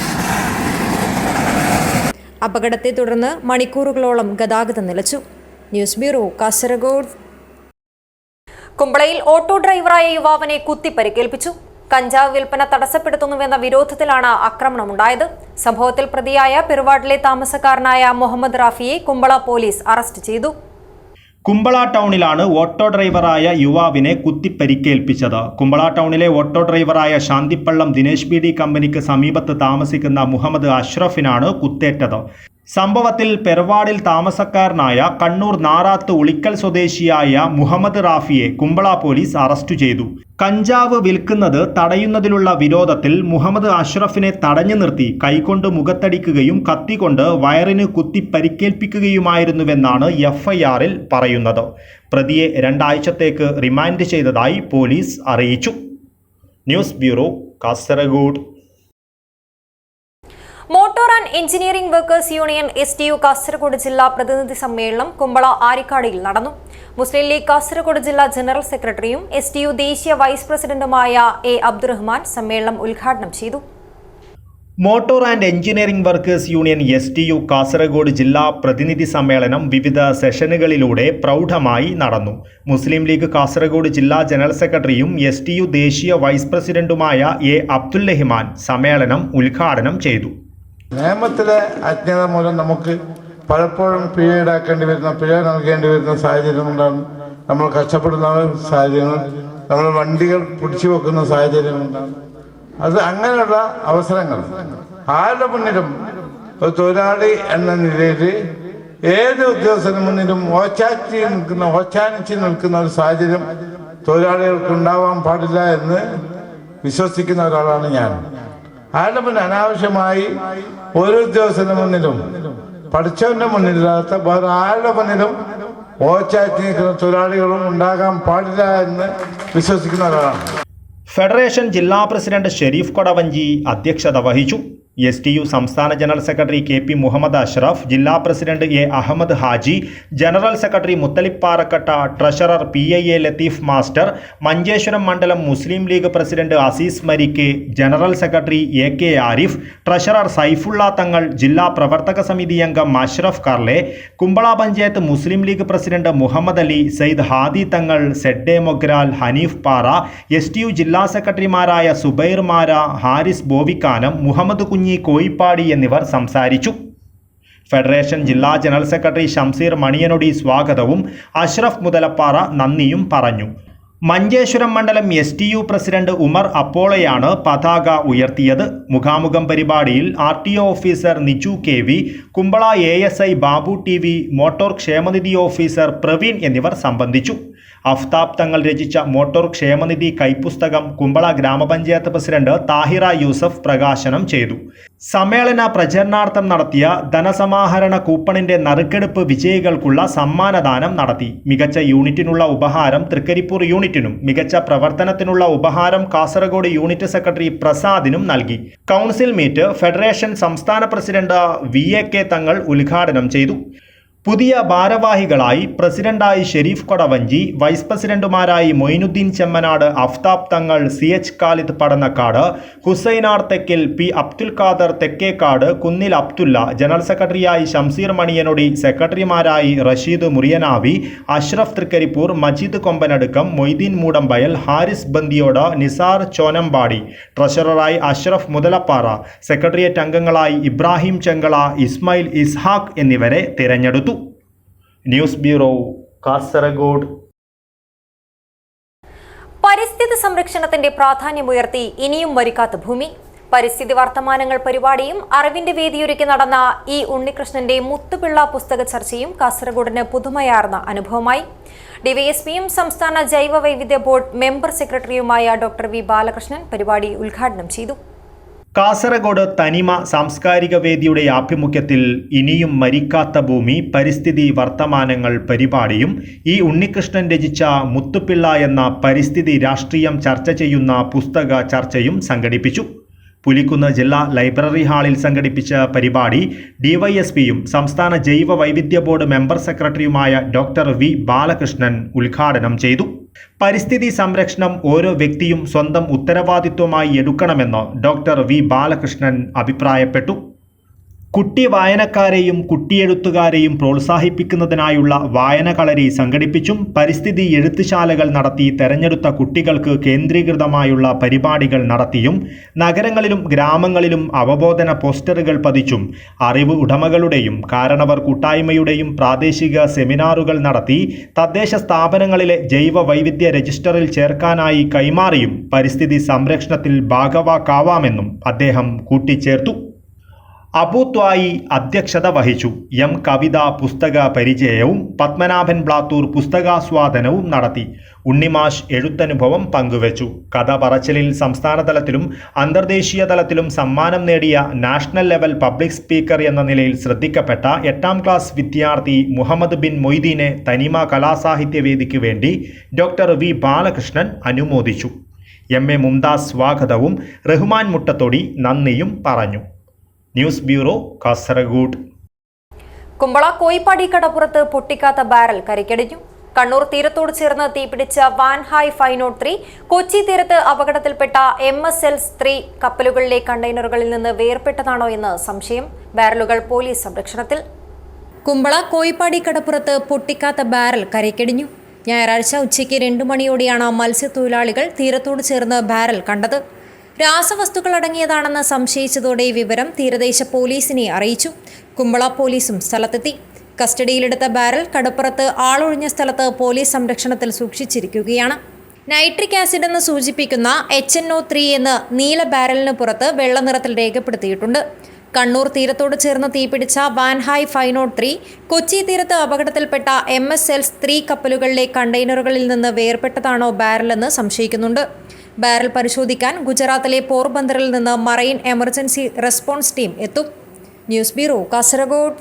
അപകടത്തെ തുടർന്ന് മണിക്കൂറുകളോളം ഗതാഗതം നിലച്ചു. News bureau, Kasaragod. കുമ്പളയിൽ ഓട്ടോ ഡ്രൈവറായ യുവാവിനെ കുത്തി പരിക്കേൽപ്പിച്ചു. കഞ്ചാവ് വിൽപ്പന തടസ്സപ്പെടുത്തുന്നുവെന്ന വിരോധത്തിലാണ് ആക്രമണമുണ്ടായത്. സംഭവത്തിൽ പ്രതിയായ പെരുവാട്ടിലെ താമസക്കാരനായ മുഹമ്മദ് റാഫിയെ കുമ്പള പോലീസ് അറസ്റ്റ് ചെയ്തു. കുമ്പള ടൗണിലാണ് ഓട്ടോ ഡ്രൈവറായ യുവാവിനെ കുത്തി പരിക്കേൽപ്പിച്ചത്. കുമ്പള ടൗണിലെ ഓട്ടോ ഡ്രൈവറായ ശാന്തിപ്പള്ളം ദിനേശ് BD കമ്പനിക്ക് സമീപത്ത് താമസിക്കുന്ന മുഹമ്മദ് അഷ്റഫിനാണ് കുത്തേറ്റത്. സംഭവത്തിൽ പെർവാടിൽ താമസക്കാരനായ കണ്ണൂർ നാറാത്ത് ഉളിക്കൽ സ്വദേശിയായ മുഹമ്മദ് റാഫിയെ കുമ്പള പോലീസ് അറസ്റ്റ് ചെയ്തു. കഞ്ചാവ് വിൽക്കുന്നത് തടയുന്നതിലുള്ള വിരോധത്തിൽ മുഹമ്മദ് അഷ്റഫിനെ തടഞ്ഞു നിർത്തി കൈകൊണ്ട് മുഖത്തടിക്കുകയും കത്തികൊണ്ട് വയറിന് കുത്തി പരിക്കേൽപ്പിക്കുകയുമായിരുന്നുവെന്നാണ് എഫ്ഐആറിൽ പറയുന്നത്. പ്രതിയെ 2 ആഴ്ചത്തേക്ക് റിമാൻഡ് ചെയ്തതായി പോലീസ് അറിയിച്ചു. News bureau, Kasaragod. Motor and engineering workers union STU Kasaragod ജില്ലാ പ്രതിനിധി സമ്മേളനം കുമ്പള ആരിക്കാടിയിൽ നടന്നു. മുസ്ലിം ലീഗ് കാസർഗോഡ് ജില്ലാ ജനറൽ സെക്രട്ടറിയും STU ദേശീയ വൈസ് പ്രസിഡന്റുമായ A. അബ്ദുറഹ്മാൻ സമ്മേളനം ഉദ്ഘാടനം ചെയ്തു. Motor and engineering workers union STU Kasaragod ജില്ലാ പ്രതിനിധി സമ്മേളനം വിവിധ സെഷനുകളിലൂടെ പ്രൗഢമായി നടന്നു. മുസ്ലിം ലീഗ് കാസർഗോഡ് ജില്ലാ ജനറൽ സെക്രട്ടറിയും STU ദേശീയ വൈസ് പ്രസിഡന്റുമായ A. അബ്ദുറഹ്മാൻ സമ്മേളനം ഉദ്ഘാടനം ചെയ്തു. നിയമത്തിലെ അജ്ഞത മൂലം നമുക്ക് പലപ്പോഴും പിഴ ഈടാക്കേണ്ടി വരുന്ന, പിഴ നൽകേണ്ടി വരുന്ന സാഹചര്യമുണ്ടാകും. നമ്മൾ കഷ്ടപ്പെടുന്ന സാഹചര്യങ്ങൾ, നമ്മൾ വണ്ടികൾ പിടിച്ചു വെക്കുന്ന സാഹചര്യങ്ങളുണ്ടാകും. അത് അങ്ങനെയുള്ള അവസരങ്ങൾ ആരുടെ മുന്നിലും ഒരു തൊഴിലാളി എന്ന നിലയിൽ ഏത് ഉദ്യോഗസ്ഥന് മുന്നിലും ഓച്ചാനിച്ച് നിൽക്കുന്ന ഒരു സാഹചര്യം തൊഴിലാളികൾക്ക് ഉണ്ടാവാൻ പാടില്ല എന്ന് വിശ്വസിക്കുന്ന ഒരാളാണ് ഞാൻ. ആരുടെ മുന്നിൽ അനാവശ്യമായി ഒരു ഉദ്യോഗസ്ഥന്റെ മുന്നിലും പഠിച്ചവന്റെ മുന്നിലില്ലാത്ത വേറെ ആരുടെ മുന്നിലും ഓച്ചാറ്റി നിൽക്കുന്ന തൊഴിലാളികളും ഉണ്ടാകാൻ പാടില്ല എന്ന് വിശ്വസിക്കുന്ന ഒരാളാണ്. ഫെഡറേഷൻ ജില്ലാ പ്രസിഡന്റ് ഷെരീഫ് കൊടവഞ്ചി അധ്യക്ഷത വഹിച്ചു. STU സംസ്ഥാന general secretary KP Muhammad Ashraf, ജില്ലാ president A. Ahmed Haji, general secretary Muthalib Parakkatta, treasurer PIA Latheef master, Manjeshwaram മണ്ഡലം Muslim League president Azeez Marikke, general secretary AK Arif, treasurer Saifulla Thangal, ജില്ലാ പ്രവർത്തക സമിതി അംഗം അഷ്റഫ് കാർലെ, കുമ്പള പഞ്ചായത്ത് മുസ്ലിം ലീഗ് പ്രസിഡന്റ് മുഹമ്മദ് അലി, സയ്യിദ് ഹാദി തങ്ങൾ, സെഡ്ഡെ മൊഗ്രാൽ, ഹനീഫ് പാറ, STU ജില്ലാ സെക്രട്ടറിമാരായ സുബൈർ മാര, ഹാരിസ് ബോവിക്കാനം, മുഹമ്മദ് കുഞ്ഞി കോയിപ്പാടി എന്നിവർ സംസാരിച്ചു. ഫെഡറേഷൻ ജില്ലാ ജനറൽ സെക്രട്ടറി ഷംസീർ മണിയനൊടി സ്വാഗതവും അഷ്റഫ് മുതലപ്പാറ നന്ദിയും പറഞ്ഞു. മഞ്ചേശ്വരം മണ്ഡലം STU പ്രസിഡന്റ് ഉമർ അപ്പോളയാണ് പതാക ഉയർത്തിയത്. മുഖാമുഖം പരിപാടിയിൽ RTO officer Niju KV, Kumbla ASI Babu TV, motor ക്ഷേമനിധി ഓഫീസർ പ്രവീൺ എന്നിവർ സംബന്ധിച്ചു. അഫ്താബ് തങ്ങൾ രചിച്ച മോട്ടോർ ക്ഷേമനിധി കൈപ്പുസ്തകം കുമ്പള ഗ്രാമപഞ്ചായത്ത് പ്രസിഡന്റ് താഹിറ യൂസഫ് പ്രകാശനം ചെയ്തു. സമ്മേളന പ്രചരണാർത്ഥം നടത്തിയ ധനസമാഹരണ കൂപ്പണിന്റെ നറുക്കെടുപ്പ് വിജയികൾക്കുള്ള സമ്മാനദാനം നടത്തി. മികച്ച യൂണിറ്റിനുള്ള ഉപഹാരം തൃക്കരിപ്പൂർ യൂണിറ്റിനും മികച്ച പ്രവർത്തനത്തിനുള്ള ഉപഹാരം കാസർഗോഡ് യൂണിറ്റ് സെക്രട്ടറി പ്രസാദിനും നൽകി. കൗൺസിൽ മീറ്റ് ഫെഡറേഷൻ സംസ്ഥാന പ്രസിഡന്റ് VAK തങ്ങൾ ഉദ്ഘാടനം ചെയ്തു. പുതിയ ഭാരവാഹികളായി പ്രസിഡന്റായി ഷെരീഫ് കൊടവഞ്ചി, വൈസ് പ്രസിഡന്റുമാരായി മൊയിനുദ്ദീൻ ചെമ്മനാട്, അഫ്താബ് തങ്ങൾ, CH ഖാലിദ് പടന്നക്കാട്, ഹുസൈനാർ തെക്കിൽ, P. അബ്ദുൽ ഖാദർ തെക്കേക്കാട്, കുന്നിൽ അബ്ദുല്ല, ജനറൽ സെക്രട്ടറിയായി ഷംസീർ മണിയനൊടി, സെക്രട്ടറിമാരായി റഷീദ് മുറിയനാവി, അഷ്റഫ് തൃക്കരിപ്പൂർ, മജീദ് കൊമ്പനടുക്കം, മൊയ്തീൻ മൂടമ്പയൽ, ഹാരിസ് ബന്ദിയോട്, നിസാർ ചോനമ്പാടി, ട്രഷററായി അഷ്റഫ് മുതലപ്പാറ, സെക്രട്ടേറിയറ്റ് അംഗങ്ങളായി ഇബ്രാഹിം ചെങ്കള, ഇസ്മായിൽ ഇസ്ഹാഖ് എന്നിവരെ തിരഞ്ഞെടുത്തു. News bureau, Kasaragod. പരിസ്ഥിതി സംരക്ഷണത്തിന്റെ പ്രാധാന്യമുയർത്തി ഇനിയും മരിക്കാത്ത ഭൂമി. പരിസ്ഥിതി വർത്തമാനങ്ങൾ പരിപാടിയും അറിവിന്റെ വേദിയൊരുക്കി നടന്ന E. ഉണ്ണികൃഷ്ണന്റെ മുത്തുപിള്ള പുസ്തക ചർച്ചയും കാസർഗോഡിന് പുതുമയാർന്ന അനുഭവമായി. DYSPയും സംസ്ഥാന ജൈവ വൈവിധ്യ ബോർഡ് മെമ്പർ സെക്രട്ടറിയുമായ Dr. V. ബാലകൃഷ്ണൻ പരിപാടി ഉദ്ഘാടനം ചെയ്തു. കാസർഗോഡ് തനിമ സാംസ്കാരിക വേദിയുടെ ആഭിമുഖ്യത്തിൽ ഇനിയും മരിക്കാത്ത ഭൂമി പരിസ്ഥിതി വർത്തമാനങ്ങൾ പരിപാടിയും E. ഉണ്ണികൃഷ്ണൻ രചിച്ച മുത്തുപിള്ള എന്ന പരിസ്ഥിതി രാഷ്ട്രീയം ചർച്ച ചെയ്യുന്ന പുസ്തക ചർച്ചയും സംഘടിപ്പിച്ചു. പുലിക്കുന്ന് ജില്ലാ ലൈബ്രറി ഹാളിൽ സംഘടിപ്പിച്ച പരിപാടി DYSPയും സംസ്ഥാന ജൈവ വൈവിധ്യ ബോർഡ് മെമ്പർ സെക്രട്ടറിയുമായ Dr. V. ബാലകൃഷ്ണൻ ഉദ്ഘാടനം ചെയ്തു. പരിസ്ഥിതി സംരക്ഷണം ഓരോ വ്യക്തിയും സ്വന്തം ഉത്തരവാദിത്വമായി എടുക്കണമെന്ന് Dr. V. ബാലകൃഷ്ണൻ അഭിപ്രായപ്പെട്ടു. കുട്ടി വായനക്കാരെയും കുട്ടിയെഴുത്തുകാരെയും പ്രോത്സാഹിപ്പിക്കുന്നതിനായുള്ള വായനകളരി സംഘടിപ്പിച്ചും പരിസ്ഥിതി എഴുത്തുശാലകൾ നടത്തി തെരഞ്ഞെടുത്ത കുട്ടികൾക്ക് കേന്ദ്രീകൃതമായുള്ള പരിപാടികൾ നടത്തിയും നഗരങ്ങളിലും ഗ്രാമങ്ങളിലും അവബോധന പോസ്റ്ററുകൾ പതിച്ചും അറിവ് ഉടമകളുടെയും കാരണവർ കൂട്ടായ്മയുടെയും പ്രാദേശിക സെമിനാറുകൾ നടത്തി തദ്ദേശ സ്ഥാപനങ്ങളിലെ ജൈവ വൈവിധ്യ രജിസ്റ്ററിൽ ചേർക്കാനായി കൈമാറിയും പരിസ്ഥിതി സംരക്ഷണത്തിൽ ഭാഗവാക്കാവാമെന്നും അദ്ദേഹം കൂട്ടിച്ചേർത്തു. അബു ത്വായി അധ്യക്ഷത വഹിച്ചു. എം കവിത പുസ്തക പരിചയവും പത്മനാഭൻ ബ്ലാത്തൂർ പുസ്തകാസ്വാദനവും നടത്തി. ഉണ്ണിമാഷ് എഴുത്തനുഭവം പങ്കുവച്ചു. കഥ പറച്ചിലിൽ സംസ്ഥാന തലത്തിലും അന്തർദേശീയ തലത്തിലും സമ്മാനം നേടിയ നാഷണൽ ലെവൽ പബ്ലിക് സ്പീക്കർ എന്ന നിലയിൽ ശ്രദ്ധിക്കപ്പെട്ട 8ാം ക്ലാസ് വിദ്യാർത്ഥി മുഹമ്മദ് ബിൻ മൊയ്തീനെ തനിമ കലാസാഹിത്യവേദിക്ക് വേണ്ടി ഡോക്ടർ വി ബാലകൃഷ്ണൻ അനുമോദിച്ചു. എം.എ. മുംതാസ് സ്വാഗതവും റഹ്മാൻ മുട്ടത്തൊടി നന്ദിയും പറഞ്ഞു. News bureau, Kasaragod. കുമ്പള കോയിപ്പാടി കടപ്പുറത്ത് പൊട്ടിക്കാത്ത ബാരൽ കരയ്ക്കടിഞ്ഞു. കണ്ണൂർ തീരത്തോട് ചേർന്ന് തീപിടിച്ച വാൻഹായ് 503 കൊച്ചി തീരത്ത് അപകടത്തിൽപ്പെട്ട MSL-3 കപ്പലുകളിലെ കണ്ടെയ്നറുകളിൽ നിന്ന് വേർപെട്ടതാണോ എന്ന് സംശയം. ബാരലുകൾ പോലീസ് സംരക്ഷണത്തിൽ. കുമ്പള കോയിപ്പാടി കടപ്പുറത്ത് പൊട്ടിക്കാത്ത ബാരൽ കരയ്ക്കടിഞ്ഞു. ഞായറാഴ്ച ഉച്ചയ്ക്ക് 2 മണിയോടെയാണ് മത്സ്യത്തൊഴിലാളികൾ തീരത്തോട് ചേർന്ന് ബാരൽ കണ്ടത്. രാസവസ്തുക്കൾ അടങ്ങിയതാണെന്ന് സംശയിച്ചതോടെ വിവരം തീരദേശ പോലീസിനെ അറിയിച്ചു. കുമ്പള പോലീസും സ്ഥലത്തെത്തി. കസ്റ്റഡിയിലെടുത്ത ബാരൽ കടപ്പുറത്ത് ആളൊഴിഞ്ഞ സ്ഥലത്ത് പോലീസ് സംരക്ഷണത്തിൽ സൂക്ഷിച്ചിരിക്കുകയാണ്. നൈട്രിക് ആസിഡ് എന്ന് സൂചിപ്പിക്കുന്ന HNO3 എന്ന് നീല ബാരലിന് പുറത്ത് വെള്ള നിറത്തിൽ രേഖപ്പെടുത്തിയിട്ടുണ്ട്. കണ്ണൂർ തീരത്തോട് ചേർന്ന് തീപിടിച്ച വാൻഹായ് 503 കൊച്ചി തീരത്ത് അപകടത്തിൽപ്പെട്ട MSL-3 കപ്പലുകളിലെ കണ്ടെയ്നറുകളിൽ നിന്ന് വേർപെട്ടതാണോ ബാരലെന്ന് സംശയിക്കുന്നുണ്ട്. ബാരൽ പരിശോധിക്കാൻ ഗുജറാത്തിലെ പോർബന്തറിൽ നിന്ന് മറൈൻ എമർജൻസി റെസ്പോൺസ് ടീം എത്തും. News bureau, Kasaragod.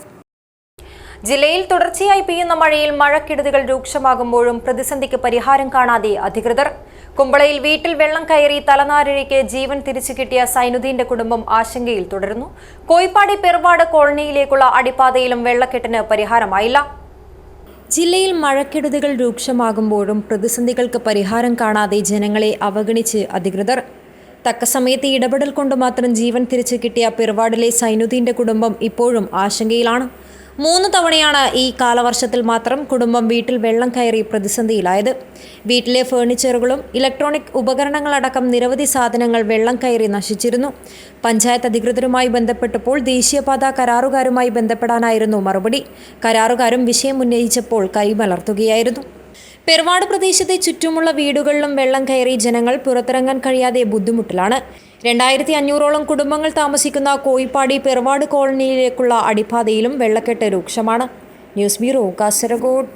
ജില്ലയിൽ തുടർച്ചയായി പെയ്യുന്ന മഴയിൽ മഴക്കെടുതികൾ രൂക്ഷമാകുമ്പോഴും പ്രതിസന്ധിക്ക് പരിഹാരം കാണാതെ അധികൃതർ. കുമ്പളയിൽ വീട്ടിൽ വെള്ളം കയറി തലനാരിഴയ്ക്ക് ജീവൻ തിരിച്ചു കിട്ടിയ സൈനുദ്ദീന്റെ കുടുംബം ആശങ്കയിൽ തുടരുന്നു. കോയിപ്പാടി പെർവാട് കോളനിയിലേക്കുള്ള അടിപ്പാതയിലും വെള്ളക്കെട്ടിന് പരിഹാരമായില്ല. ജില്ലയിൽ മഴക്കെടുതികൾ രൂക്ഷമാകുമ്പോഴും പ്രതിസന്ധികൾക്ക് പരിഹാരം കാണാതെ ജനങ്ങളെ അവഗണിച്ച് അധികൃതർ. തക്കസമയത്ത് ഇടപെടൽ കൊണ്ട് മാത്രം ജീവൻ തിരിച്ചു കിട്ടിയ പെർവാഡിലെ സൈനുദ്ദീന്റെ കുടുംബം ഇപ്പോഴും ആശങ്കയിലാണ്. 3 തവണയാണ് ഈ കാലവർഷത്തിൽ മാത്രം കുടുംബം വീട്ടിൽ വെള്ളം കയറി പ്രതിസന്ധിയിലായത്. വീട്ടിലെ ഫേർണിച്ചറുകളും ഇലക്ട്രോണിക് ഉപകരണങ്ങളടക്കം നിരവധി സാധനങ്ങൾ വെള്ളം കയറി നശിച്ചിരുന്നു. പഞ്ചായത്ത് അധികൃതരുമായി ബന്ധപ്പെട്ടപ്പോൾ ദേശീയപാത കരാറുകാരുമായി ബന്ധപ്പെടാനായിരുന്നു മറുപടി. കരാറുകാരും വിഷയം ഉന്നയിച്ചപ്പോൾ കൈമലർത്തുകയായിരുന്നു. പെർവാട് പ്രദേശത്തെ ചുറ്റുമുള്ള വീടുകളിലും വെള്ളം കയറി ജനങ്ങൾ പുറത്തിറങ്ങാൻ കഴിയാതെ ബുദ്ധിമുട്ടിലാണ്. 2500ഓളം കുടുംബങ്ങൾ താമസിക്കുന്ന കോയിപ്പാടി പെർവാട് കോളനിയിലേക്കുള്ള അടിപ്പാതയിലും വെള്ളക്കെട്ട് രൂക്ഷമാണ്. News bureau, Kasaragod.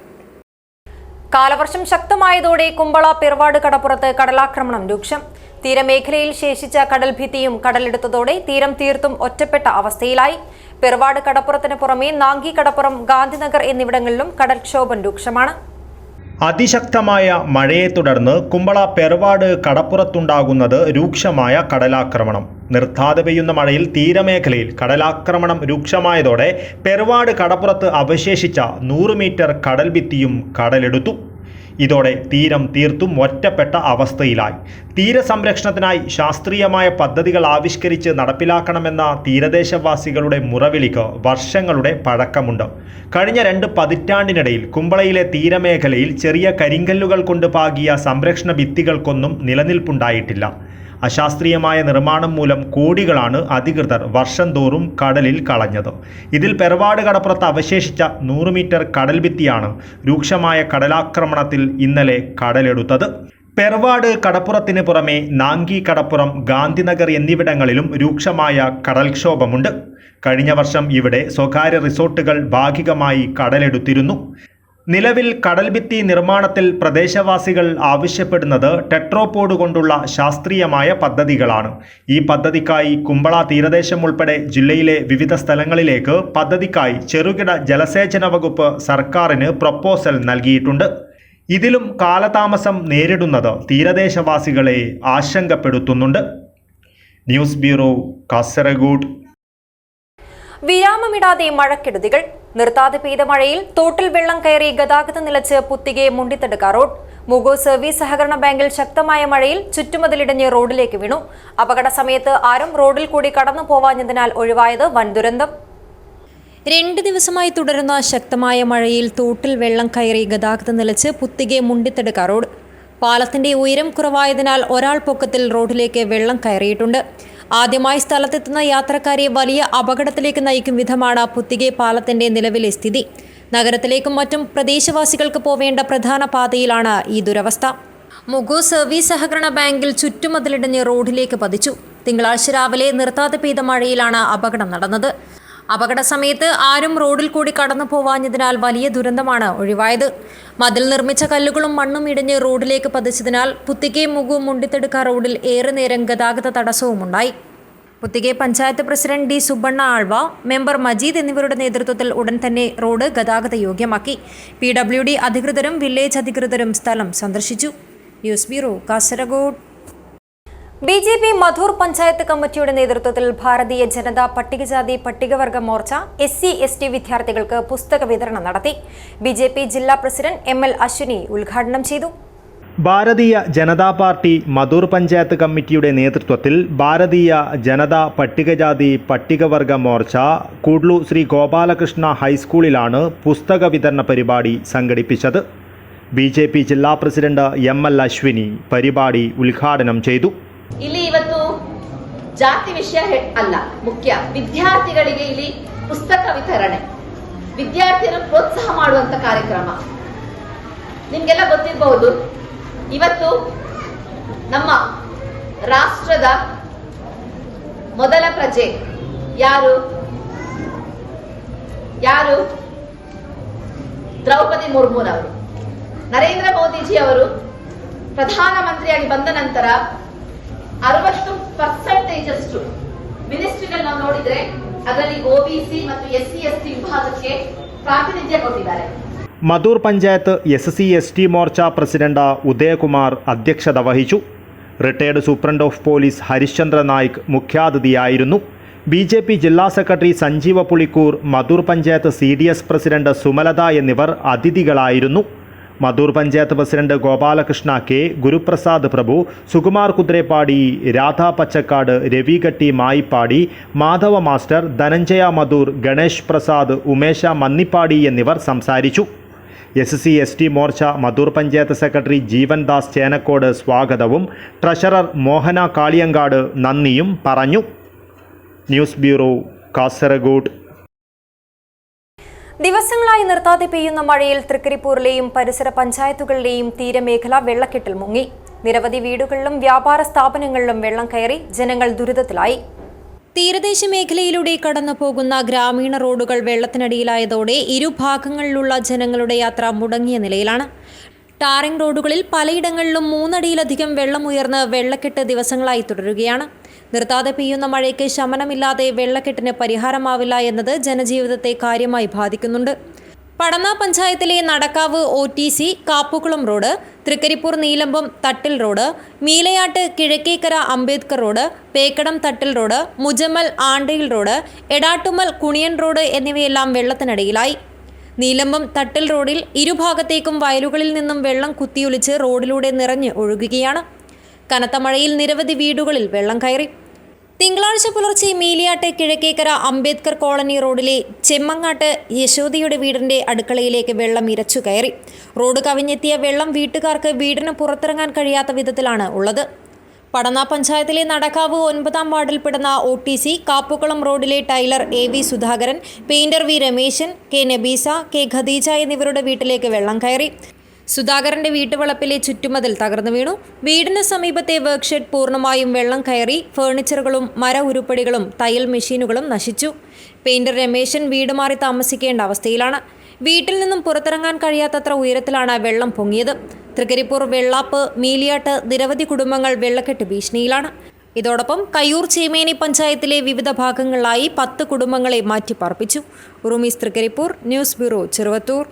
കാലവർഷം ശക്തമായതോടെ കുമ്പള പെർവാട് കടപ്പുറത്ത് കടലാക്രമണം രൂക്ഷം. തീരമേഖലയിൽ ശേഷിച്ച കടൽഭിത്തിയും കടലെടുത്തതോടെ തീരം തീർത്തും ഒറ്റപ്പെട്ട അവസ്ഥയിലായി. പെർവാട് കടപ്പുറത്തിന് പുറമെ നാങ്കി കടപ്പുറം, ഗാന്ധിനഗർ എന്നിവിടങ്ങളിലും കടൽക്ഷോഭം രൂക്ഷമാണ്. അതിശക്തമായ മഴയെ തുടർന്ന് കുമ്പള പെർവാട് കടപ്പുറത്തുണ്ടാകുന്നത് രൂക്ഷമായ കടലാക്രമണം. നിർത്താതെ പെയ്യുന്ന മഴയിൽ തീരമേഖലയിൽ കടലാക്രമണം രൂക്ഷമായതോടെ പെർവാട് കടപ്പുറത്ത് അവശേഷിച്ച 100 മീറ്റർ കടൽഭിത്തിയും കടലെടുത്തു. ഇതോടെ തീരം തീർത്തും ഒറ്റപ്പെട്ട അവസ്ഥയിലായി. തീരസംരക്ഷണത്തിനായി ശാസ്ത്രീയമായ പദ്ധതികൾ ആവിഷ്കരിച്ച് നടപ്പിലാക്കണമെന്ന തീരദേശവാസികളുടെ മുറവിളിക്ക് വർഷങ്ങളുടെ പഴക്കമുണ്ട്. കഴിഞ്ഞ 2 പതിറ്റാണ്ടിനിടയിൽ കുമ്പളയിലെ തീരമേഖലയിൽ ചെറിയ കരിങ്കല്ലുകൾ കൊണ്ട് പാകിയ സംരക്ഷണ ഭിത്തികൾക്കൊന്നും നിലനിൽപ്പുണ്ടായിട്ടില്ല. അശാസ്ത്രീയമായ നിർമ്മാണം മൂലം കോടികളാണ് അധികൃതർ വർഷം തോറും കടലിൽ കളഞ്ഞത്. ഇതിൽ പെർവാട് കടപ്പുറത്ത് അവശേഷിച്ച 100 മീറ്റർ കടൽഭിത്തിയാണ് രൂക്ഷമായ കടലാക്രമണത്തിൽ ഇന്നലെ കടലെടുത്തത്. പെർവാട് കടപ്പുറത്തിന് പുറമെ നാങ്കി കടപ്പുറം, ഗാന്ധിനഗർ എന്നിവിടങ്ങളിലും രൂക്ഷമായ കടൽക്ഷോഭമുണ്ട്. കഴിഞ്ഞ വർഷം ഇവിടെ സ്വകാര്യ റിസോർട്ടുകൾ ഭാഗികമായി കടലെടുത്തിരുന്നു. നിലവിൽ കടൽഭിത്തി നിർമ്മാണത്തിൽ പ്രദേശവാസികൾ ആവശ്യപ്പെടുന്നത് ടെട്രോപോഡ് കൊണ്ടുള്ള ശാസ്ത്രീയമായ പദ്ധതികളാണ്. ഈ പദ്ധതിക്കായി കുമ്പള തീരദേശം ഉൾപ്പെടെ ജില്ലയിലെ വിവിധ സ്ഥലങ്ങളിലേക്ക് പദ്ധതിക്കായി ചെറുകിട ജലസേചന വകുപ്പ് സർക്കാരിന് പ്രപ്പോസൽ നൽകിയിട്ടുണ്ട്. ഇതിലും കാലതാമസം നേരിടുന്നത് തീരദേശവാസികളെ ആശങ്കപ്പെടുത്തുന്നുണ്ട്. News bureau, Kasaragod. വിരാമമിടാതെ മഴക്കെടുതികൾ. നിർത്താതെ പെയ്ത മഴയിൽ തോട്ടിൽ വെള്ളം കയറി ഗതാഗതം നിലച്ച് പുത്തികെ മുണ്ടിത്തടുക്ക റോഡ്. മുഗോ സർവീസ് സഹകരണ ബാങ്കിൽ ശക്തമായ മഴയിൽ ചുറ്റുമതിലിടിഞ്ഞ് റോഡിലേക്ക് വീണു. അപകട സമയത്ത് ആരും റോഡിൽ കൂടി കടന്നു പോവാഞ്ഞതിനാൽ ഒഴിവായത് വൻ ദുരന്തം. 2 ദിവസമായി തുടരുന്ന ശക്തമായ മഴയിൽ തോട്ടിൽ വെള്ളം കയറി ഗതാഗതം നിലച്ച് പുത്തികെ മുണ്ടിത്തടുക്ക റോഡ്. പാലത്തിന്റെ ഉയരം കുറവായതിനാൽ ഒരാൾ പൊക്കത്തിൽ റോഡിലേക്ക് വെള്ളം കയറിയിട്ടുണ്ട്. ആദ്യമായി സ്ഥലത്തെത്തുന്ന യാത്രക്കാരെ വലിയ അപകടത്തിലേക്ക് നയിക്കും വിധമാണ് പുത്തികെ പാലത്തിന്റെ നിലവിലെ സ്ഥിതി. നഗരത്തിലേക്കും മറ്റും പ്രദേശവാസികൾക്ക് പോവേണ്ട പ്രധാന പാതയിലാണ് ഈ ദുരവസ്ഥ. മുഗോ സർവീസ് സഹകരണ ബാങ്കിൽ ചുറ്റുമതിലിടിഞ്ഞ് റോഡിലേക്ക് പതിച്ചു. തിങ്കളാഴ്ച രാവിലെ നിർത്താതെ പെയ്ത മഴയിലാണ് അപകടം നടന്നത്. അപകട സമയത്ത് ആരും റോഡിൽ കൂടി കടന്നു പോവാഞ്ഞതിനാൽ വലിയ ദുരന്തമാണ് ഒഴിവായത്. മതിൽ നിർമ്മിച്ച കല്ലുകളും മണ്ണും ഇടിഞ്ഞ് റോഡിലേക്ക് പതിച്ചതിനാൽ പുത്തികെ മുഗു മുണ്ടിത്തെടുക്ക റോഡിൽ ഏറെ നേരം ഗതാഗത തടസ്സവുമുണ്ടായി. Puthige panchayat president D Subbanna Alva, member Majeed എന്നിവരുടെ നേതൃത്വത്തിൽ ഉടൻ തന്നെ റോഡ് ഗതാഗത യോഗ്യമാക്കി. PWD അധികൃതരും വില്ലേജ് അധികൃതരും സ്ഥലം സന്ദർശിച്ചു. News bureau, Kasaragod. BJP Madhur panchayat കമ്മിറ്റിയുടെ നേതൃത്വത്തിൽ ഭാരതീയ ജനതാ പട്ടികജാതി പട്ടികവർഗ മോർച്ച SC/ST വിദ്യാർത്ഥികൾക്ക് പുസ്തക വിതരണം നടത്തി. BJP ജില്ലാ പ്രസിഡന്റ് ML അശ്വിനി ഉദ്ഘാടനം ചെയ്തു. ഭാരതീയ ജനതാ പാർട്ടി മധൂർ പഞ്ചായത്ത് കമ്മിറ്റിയുടെ നേതൃത്വത്തിൽ ഭാരതീയ ജനതാ പട്ടികജാതി പട്ടികവർഗ മോർച്ച കൂഡ്ലു ശ്രീ ഗോപാലകൃഷ്ണ ഹൈസ്കൂളിലാണ് പുസ്തക വിതരണ പരിപാടി സംഘടിപ്പിച്ചത്. BJP ജില്ലാ പ്രസിഡന്റ് ML ಅಶ್ವಿನಿ പരിപാടി ಉದ್ಘಾಟನೆ ചെയ്തു. ಇಲ್ಲಿ ಇವತ್ತು ಜಾತಿ ವಿಷಯ ಅಲ್ಲ, ಮುಖ್ಯ ವಿದ್ಯಾರ್ಥಿಗಳಿಗೆ ಇಲ್ಲಿ ಪುಸ್ತಕ ವಿತರಣೆ, ವಿದ್ಯಾರ್ಥಿಯನ್ನು ಪ್ರೋತ್ಸಾಹ ಮಾಡುವಂತ ಕಾರ್ಯಕ್ರಮ. ನಿಮ್ಗೆಲ್ಲ ಗೊತ್ತಿರಬಹುದು, ಇವತ್ತು ನಮ್ಮ ರಾಷ್ಟ್ರದ ಮೊದಲ ಪ್ರಜೆ ಯಾರು ದ್ರೌಪದಿ ಮುರ್ಮುರವರು. ನರೇಂದ್ರ ಮೋದಿಜಿ ಅವರು ಪ್ರಧಾನಮಂತ್ರಿಯಾಗಿ ಬಂದ ನಂತರ 60% ಮಿನಿಸ್ಟ್ರಿಗಳು ನಾವು ನೋಡಿದ್ರೆ ಅದರಲ್ಲಿ OBC ಮತ್ತು SC/ST ವಿಭಾಗಕ್ಕೆ ಪ್ರಾತಿನಿಧ್ಯ ಕೊಟ್ಟಿದ್ದಾರೆ. മധൂർ പഞ്ചായത്ത് SC/ST മോർച്ച പ്രസിഡന്റ് ഉദയകുമാർ അധ്യക്ഷത വഹിച്ചു. Retired superintendent of police Harishchandra Naik മുഖ്യാതിഥിയായിരുന്നു. BJP ജില്ലാ secretary Sanjeeva Pulikkoor, Madhur panchayat CDS president Sumalatha എന്നിവർ അതിഥികളായിരുന്നു. Madhur panchayat president Gopalakrishna K, Guruprasad Prabhu, Sukumar Kuthirappady, Radha Pachakkad, Ravikatti Mayippady, Madhava master, Dhananjaya Madhur, Ganesh Prasad, Umesha Mannippady എന്നിവർ സംസാരിച്ചു. SC/ST മോർച്ച മധൂർ പഞ്ചായത്ത് സെക്രട്ടറി ജീവൻ ദാസ് ചേനക്കോട് സ്വാഗതവും ട്രഷറർ മോഹന കാളിയങ്കാട് നന്ദിയും പറഞ്ഞു. News bureau, Kasaragod. ദിവസങ്ങളായി നിർത്താതെ പെയ്യുന്ന മഴയിൽ തൃക്കരിപ്പൂരിലെയും പരിസര പഞ്ചായത്തുകളിലെയും തീരമേഖല വെള്ളക്കെട്ടിൽ മുങ്ങി. നിരവധി വീടുകളിലും വ്യാപാര സ്ഥാപനങ്ങളിലും വെള്ളം കയറി ജനങ്ങൾ ദുരിതത്തിലായി. തീരദേശ മേഖലയിലൂടെ കടന്നു പോകുന്ന ഗ്രാമീണ റോഡുകൾ വെള്ളത്തിനടിയിലായതോടെ ഇരുഭാഗങ്ങളിലുള്ള ജനങ്ങളുടെ യാത്ര മുടങ്ങിയ നിലയിലാണ്. ടാറിംഗ് റോഡുകളിൽ പലയിടങ്ങളിലും 3 അടിയിലധികം വെള്ളമുയർന്ന് വെള്ളക്കെട്ട് ദിവസങ്ങളായി തുടരുകയാണ്. നിർത്താതെ പെയ്യുന്ന മഴയ്ക്ക് ശമനമില്ലാതെ വെള്ളക്കെട്ടിന് പരിഹാരമാവില്ല എന്നത് ജനജീവിതത്തെ കാര്യമായി ബാധിക്കുന്നുണ്ട്. പടന്ന പഞ്ചായത്തിലെ നടക്കാവ് OTC കാപ്പുകുളം റോഡ്, തൃക്കരിപ്പൂർ നീലമ്പം തട്ടിൽ റോഡ്, മീലയാട്ട് കിഴക്കേക്കര അംബേദ്കർ റോഡ്, പേക്കടം തട്ടിൽ road, മുജമ്മൽ ആണ്ടയിൽ road, Edattummal Kuniyan road എന്നിവയെല്ലാം വെള്ളത്തിനടിയിലായി. നീലമ്പം തട്ടിൽ റോഡിൽ ഇരുഭാഗത്തേക്കും വയലുകളിൽ നിന്നും വെള്ളം കുത്തിയൊലിച്ച് റോഡിലൂടെ നിറഞ്ഞ് ഒഴുകുകയാണ്. കനത്ത മഴയിൽ നിരവധി വീടുകളിൽ വെള്ളം കയറി. തിങ്കളാഴ്ച പുലർച്ചെ മീലിയാട്ട് കിഴക്കേക്കര അംബേദ്കർ കോളനി റോഡിലെ ചെമ്മങ്ങാട്ട് യശോദയുടെ വീടിന്റെ അടുക്കളയിലേക്ക് വെള്ളം ഇരച്ചു കയറി. റോഡ് കവിഞ്ഞെത്തിയ വെള്ളം വീട്ടുകാർക്ക് വീടിന് പുറത്തിറങ്ങാൻ കഴിയാത്ത വിധത്തിലാണ് ഉള്ളത്. പടന്ന പഞ്ചായത്തിലെ നടക്കാവ് 9-ാം വാർഡിൽപ്പെടുന്ന OTC കാപ്പുകുളം റോഡിലെ tailor AV Sudhakaran, painter V Rameshan, K Nabeesa, K Khadeeja എന്നിവരുടെ വീട്ടിലേക്ക് വെള്ളം കയറി. സുധാകരന്റെ വീട്ടുവളപ്പിലെ ചുറ്റുമതിൽ തകർന്നു വീണു. വീടിന് സമീപത്തെ വർക്ക്ഷെഡ് പൂർണ്ണമായും വെള്ളം കയറി. ഫേർണിച്ചറുകളും മര ഉരുപ്പടികളും തയ്യൽ മെഷീനുകളും നശിച്ചു. പെയിന്റർ രമേശൻ വീട് മാറി താമസിക്കേണ്ട അവസ്ഥയിലാണ്. വീട്ടിൽ നിന്നും പുറത്തിറങ്ങാൻ കഴിയാത്തത്ര ഉയരത്തിലാണ് വെള്ളം പൊങ്ങിയത്. തൃക്കരിപ്പൂർ, വെള്ളാപ്പ്, മീലിയാട്ട് നിരവധി കുടുംബങ്ങൾ വെള്ളക്കെട്ട് ഭീഷണിയിലാണ്. ഇതോടൊപ്പം കയ്യൂർ ചേമേനി പഞ്ചായത്തിലെ വിവിധ ഭാഗങ്ങളിലായി 10 കുടുംബങ്ങളെ മാറ്റിപ്പാർപ്പിച്ചു. ഉറുമീസ്, തൃക്കരിപ്പൂർ. News bureau, Cheruvathur.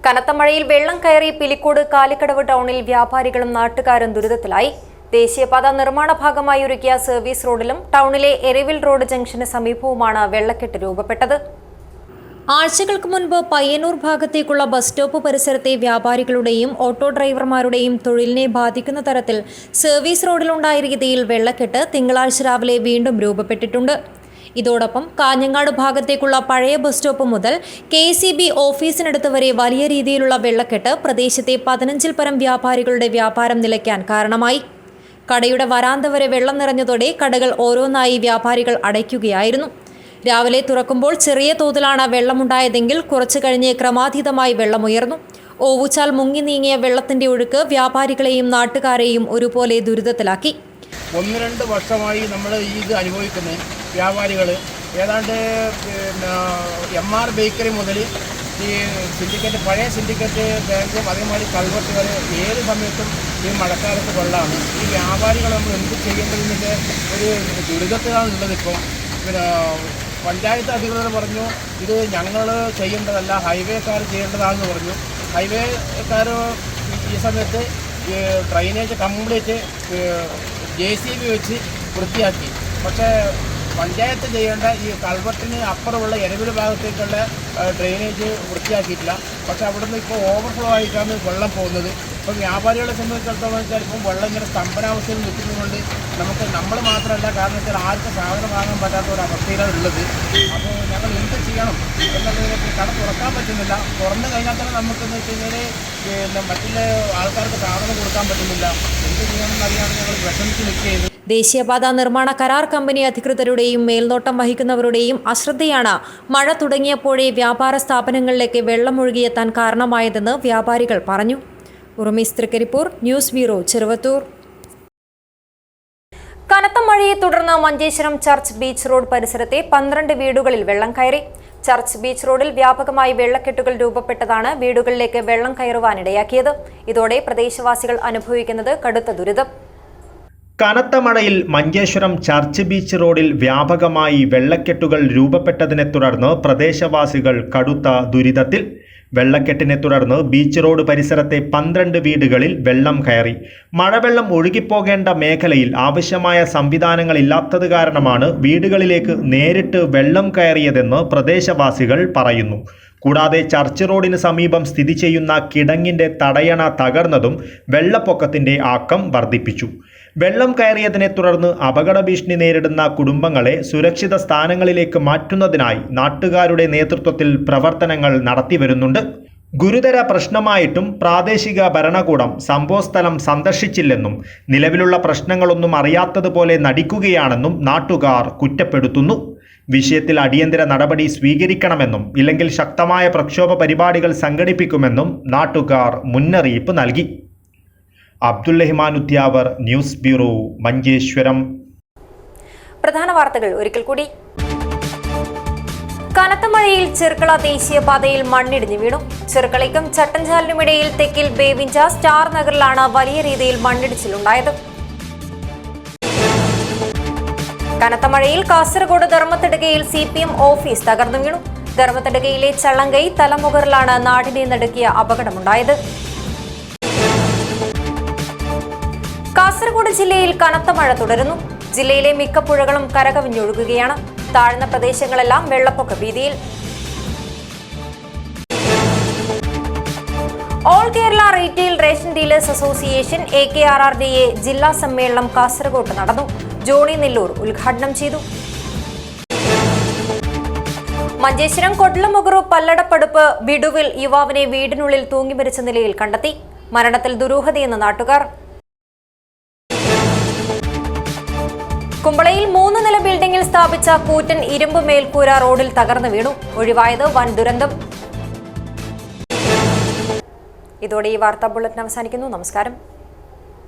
കനത്ത മഴയിൽ വെള്ളം കയറി പിലിക്കോട് കാലിക്കടവ് ടൗണിൽ വ്യാപാരികളും നാട്ടുകാരും ദുരിതത്തിലായി. ദേശീയപാത നിർമ്മാണ ഭാഗമായി ഒരുക്കിയ സർവീസ് റോഡിലും ടൗണിലെ എരവിൽ റോഡ് ജംഗ്ഷന് സമീപവുമാണ് വെള്ളക്കെട്ട് രൂപപ്പെട്ടത്. ആഴ്ചകൾക്ക് മുൻപ് പയ്യന്നൂർ ഭാഗത്തേക്കുള്ള ബസ് സ്റ്റോപ്പ് പരിസരത്തെ വ്യാപാരികളുടെയും ഓട്ടോ ഡ്രൈവർമാരുടെയും തൊഴിലിനെ ബാധിക്കുന്ന തരത്തിൽ സർവീസ് റോഡിലുണ്ടായ രീതിയിൽ വെള്ളക്കെട്ട് തിങ്കളാഴ്ച രാവിലെ വീണ്ടും രൂപപ്പെട്ടിട്ടുണ്ട്. ഇതോടൊപ്പം കാഞ്ഞങ്ങാട് ഭാഗത്തേക്കുള്ള പഴയ ബസ് സ്റ്റോപ്പ് മുതൽ KCB ഓഫീസിനടുത്ത് വരെ വലിയ രീതിയിലുള്ള വെള്ളക്കെട്ട് പ്രദേശത്തെ 15-ൽ പരം വ്യാപാരികളുടെ വ്യാപാരം നിലയ്ക്കാൻ കാരണമായി. കടയുടെ വരാന്ത വരെ വെള്ളം നിറഞ്ഞതോടെ കടകൾ ഓരോന്നായി വ്യാപാരികൾ അടയ്ക്കുകയായിരുന്നു. രാവിലെ തുറക്കുമ്പോൾ ചെറിയ തോതിലാണ് വെള്ളമുണ്ടായതെങ്കിൽ കുറച്ചു കഴിഞ്ഞ് ക്രമാതീതമായി വെള്ളമുയർന്നു. ഓവുചാൽ മുങ്ങി നീങ്ങിയ വെള്ളത്തിന്റെ ഒഴുക്ക് വ്യാപാരികളെയും നാട്ടുകാരെയും ഒരുപോലെ ദുരിതത്തിലാക്കി. 1-2 വർഷമായി നമ്മൾ ഇത് അനുഭവിക്കുന്നത്. വ്യാപാരികൾ ഏതാണ്ട് MR ബേക്കറി മുതൽ ഈ സിൻഡിക്കേറ്റ്, പഴയ സിൻഡിക്കേറ്റ് ബാങ്കും അതേമാതിരി കൾവെട്ടുകൾ ഏത് സമയത്തും ഈ മഴക്കാലത്ത് വെള്ളമാണ്. ഈ വ്യാപാരികൾ നമ്മൾ എന്ത് ചെയ്യേണ്ടതിൻ്റെ ഒരു ദുരിതത്തിലാണുള്ളത്. ഇപ്പം പിന്നെ പഞ്ചായത്ത് അധികൃതർ പറഞ്ഞു ഇത് ഞങ്ങൾ ചെയ്യേണ്ടതല്ല, ഹൈവേക്കാർ ചെയ്യേണ്ടതാണെന്ന് പറഞ്ഞു. ഹൈവേക്കാർ ഈ സമയത്ത് ഡ്രൈനേജ് കംപ്ലീറ്റ് JCB വെച്ച് വൃത്തിയാക്കി. പക്ഷേ പഞ്ചായത്ത് ചെയ്യേണ്ട ഈ കൾവെട്ടിന് അപ്പുറമുള്ള എരവിൽ ഭാഗത്തേക്കുള്ള ഡ്രെയിനേജ് വൃത്തിയാക്കിയിട്ടില്ല. പക്ഷേ അവിടുന്ന് ഇപ്പോൾ ഓവർഫ്ലോ ആയിട്ടാണ് വെള്ളം പോകുന്നത്. ഇപ്പം വ്യാപാരികളെ സംബന്ധിച്ചിടത്തോളം വെച്ചാൽ ഇപ്പം വെള്ളം ഇങ്ങനെ സ്തംഭനാവസ്ഥയിൽ നിൽക്കുന്നതുകൊണ്ട് നമ്മൾ മാത്രമല്ല, കാരണം വെച്ചാൽ ആർക്കും സാധനം വാങ്ങാൻ പറ്റാത്ത ഒരു അവസ്ഥയിലാണ് ഉള്ളത്. അപ്പോൾ ഞങ്ങൾ എന്ത് ചെയ്യണം എന്നുള്ളതിനൊക്കെ കട തുറക്കാൻ പറ്റുന്നില്ല. തുറന്നു കഴിഞ്ഞാൽ തന്നെ നമുക്കെന്ന് വെച്ച് കഴിഞ്ഞാൽ മറ്റുള്ള ആൾക്കാർക്ക് സാധനം കൊടുക്കാൻ പറ്റുന്നില്ല. എന്ത് ചെയ്യണമെന്ന് അറിയാതെ ഞങ്ങൾ വിഷമിച്ച് നിൽക്കുകയാണ്. ദേശീയപാത നിർമ്മാണ കരാർ കമ്പനി അധികൃതരുടെയും മേൽനോട്ടം വഹിക്കുന്നവരുടെയും അശ്രദ്ധയാണ് മഴ തുടങ്ങിയപ്പോഴേ വ്യാപാര സ്ഥാപനങ്ങളിലേക്ക് വെള്ളമൊഴുകിയെത്താൻ കാരണമായതെന്ന് വ്യാപാരികൾ പറഞ്ഞു. ഉറുമീസ് തൃക്കരിപ്പൂർ, ന്യൂസ് ബ്യൂറോ, ചെറുവത്തൂർ. കനത്ത മഴയെ തുടർന്ന് മഞ്ചേശ്വരം ചർച്ച് ബീച്ച് റോഡ് പരിസരത്തെ 12 വീടുകളിൽ വെള്ളം കയറി. ചർച്ച് ബീച്ച് റോഡിൽ വ്യാപകമായി വെള്ളക്കെട്ടുകൾ രൂപപ്പെട്ടതാണ് വീടുകളിലേക്ക് വെള്ളം കയറുവാനിടയാക്കിയത്. ഇതോടെ പ്രദേശവാസികൾ അനുഭവിക്കുന്നത് കടുത്ത ദുരിതം. കനത്ത മഴയിൽ മഞ്ചേശ്വരം ചർച്ച് ബീച്ച് റോഡിൽ വ്യാപകമായി വെള്ളക്കെട്ടുകൾ രൂപപ്പെട്ടതിനെ തുടർന്ന് പ്രദേശവാസികൾ കടുത്ത ദുരിതത്തിൽ. വെള്ളക്കെട്ടിനെ തുടർന്ന് ബീച്ച് റോഡ് പരിസരത്തെ 12 വീടുകളിൽ വെള്ളം കയറി. മഴവെള്ളം ഒഴുകിപ്പോകേണ്ട മേഖലയിൽ ആവശ്യമായ സംവിധാനങ്ങളില്ലാത്തത് കാരണമാണ് വീടുകളിലേക്ക് നേരിട്ട് വെള്ളം കയറിയതെന്ന് പ്രദേശവാസികൾ പറയുന്നു. കൂടാതെ ചർച്ച് റോഡിന് സമീപം സ്ഥിതി ചെയ്യുന്ന കിടങ്ങിൻ്റെ തടയണ തകർന്നതും വെള്ളപ്പൊക്കത്തിൻ്റെ ആക്കം വർദ്ധിപ്പിച്ചു. വെള്ളം കയറിയതിനെ തുടർന്ന് അപകട ഭീഷണി നേരിടുന്ന കുടുംബങ്ങളെ സുരക്ഷിത സ്ഥാനങ്ങളിലേക്ക് മാറ്റുന്നതിനായി നാട്ടുകാരുടെ നേതൃത്വത്തിൽ പ്രവർത്തനങ്ങൾ നടത്തിവരുന്നുണ്ട്. ഗുരുതര പ്രശ്നമായിട്ടും പ്രാദേശിക ഭരണകൂടം സംഭവസ്ഥലം സന്ദർശിച്ചില്ലെന്നും നിലവിലുള്ള പ്രശ്നങ്ങളൊന്നും അറിയാത്തതുപോലെ നടിക്കുകയാണെന്നും നാട്ടുകാർ കുറ്റപ്പെടുത്തുന്നു. വിഷയത്തിൽ അടിയന്തര നടപടി സ്വീകരിക്കണമെന്നും ഇല്ലെങ്കിൽ ശക്തമായ പ്രക്ഷോഭ പരിപാടികൾ സംഘടിപ്പിക്കുമെന്നും നാട്ടുകാർ മുന്നറിയിപ്പ് നൽകി. അബ്ദുൽ-റഹ്മാൻ ഉദ്യാവർ, ന്യൂസ് ബ്യൂറോ, മഞ്ചേശ്വരം. പ്രധാന വാർത്തകൾ ഒരിക്കൽ കൂടി. കനത്ത മഴയിൽ ചെർക്കള ദേശീയപാതയിൽ മണ്ണിടിഞ്ഞു വീണു. ചെർക്കളയ്ക്കും ചട്ടഞ്ചാലിനുമിടയിൽ തെക്കിൽ ബേവിഞ്ച സ്റ്റാർ നഗറിലാണ് വലിയ രീതിയിൽ മണ്ണിടിച്ചിലുണ്ടായത്. കനത്ത മഴയിൽ കാസർഗോഡ് ധർമ്മത്തടുകയിൽ CPM ഓഫീസ് തകർന്നു വീണു. ധർമ്മത്തടുകയിലെ ചള്ളങ്കൈ തലമുകളിലാണ് നാടിനെ നടുക്കിയ അപകടമുണ്ടായത്. കാസർഗോഡ് ജില്ലയിൽ കനത്ത മഴ തുടരുന്നു. ജില്ലയിലെ മിക്ക പുഴകളും കരകവിഞ്ഞൊഴുകുകയാണ്. താഴ്ന്ന പ്രദേശങ്ങളെല്ലാം വെള്ളപ്പൊക്ക ഭീതിയിൽ. All Kerala retail ration dealers association AKRRDA ജില്ലാ സമ്മേളനം കാസർഗോഡ് നടന്നു. ജോണി നെല്ലൂർ ഉദ്ഘാടനം ചെയ്തു. മഞ്ചേശ്വരം കൊട്ലമുഗറു പല്ലടപ്പടുപ്പ് വിടുവിൽ യുവാവിനെ വീടിനുള്ളിൽ തൂങ്ങി മരിച്ച നിലയിൽ കണ്ടെത്തി. മരണത്തിൽ ദുരൂഹതയെന്ന് നാട്ടുകാർ. കുമ്പളയിൽ 3 നില ബിൽഡിംഗിൽ സ്ഥാപിച്ച കൂറ്റൻ ഇരുമ്പ് മേൽക്കൂര റോഡിൽ തകർന്നു വീണു. ഒഴിവായത് വൻ ദുരന്തം. ഇതോടെ ഈ വാർത്താ ബുള്ളറ്റിൻ അവസാനിക്കുന്നു. നമസ്കാരം.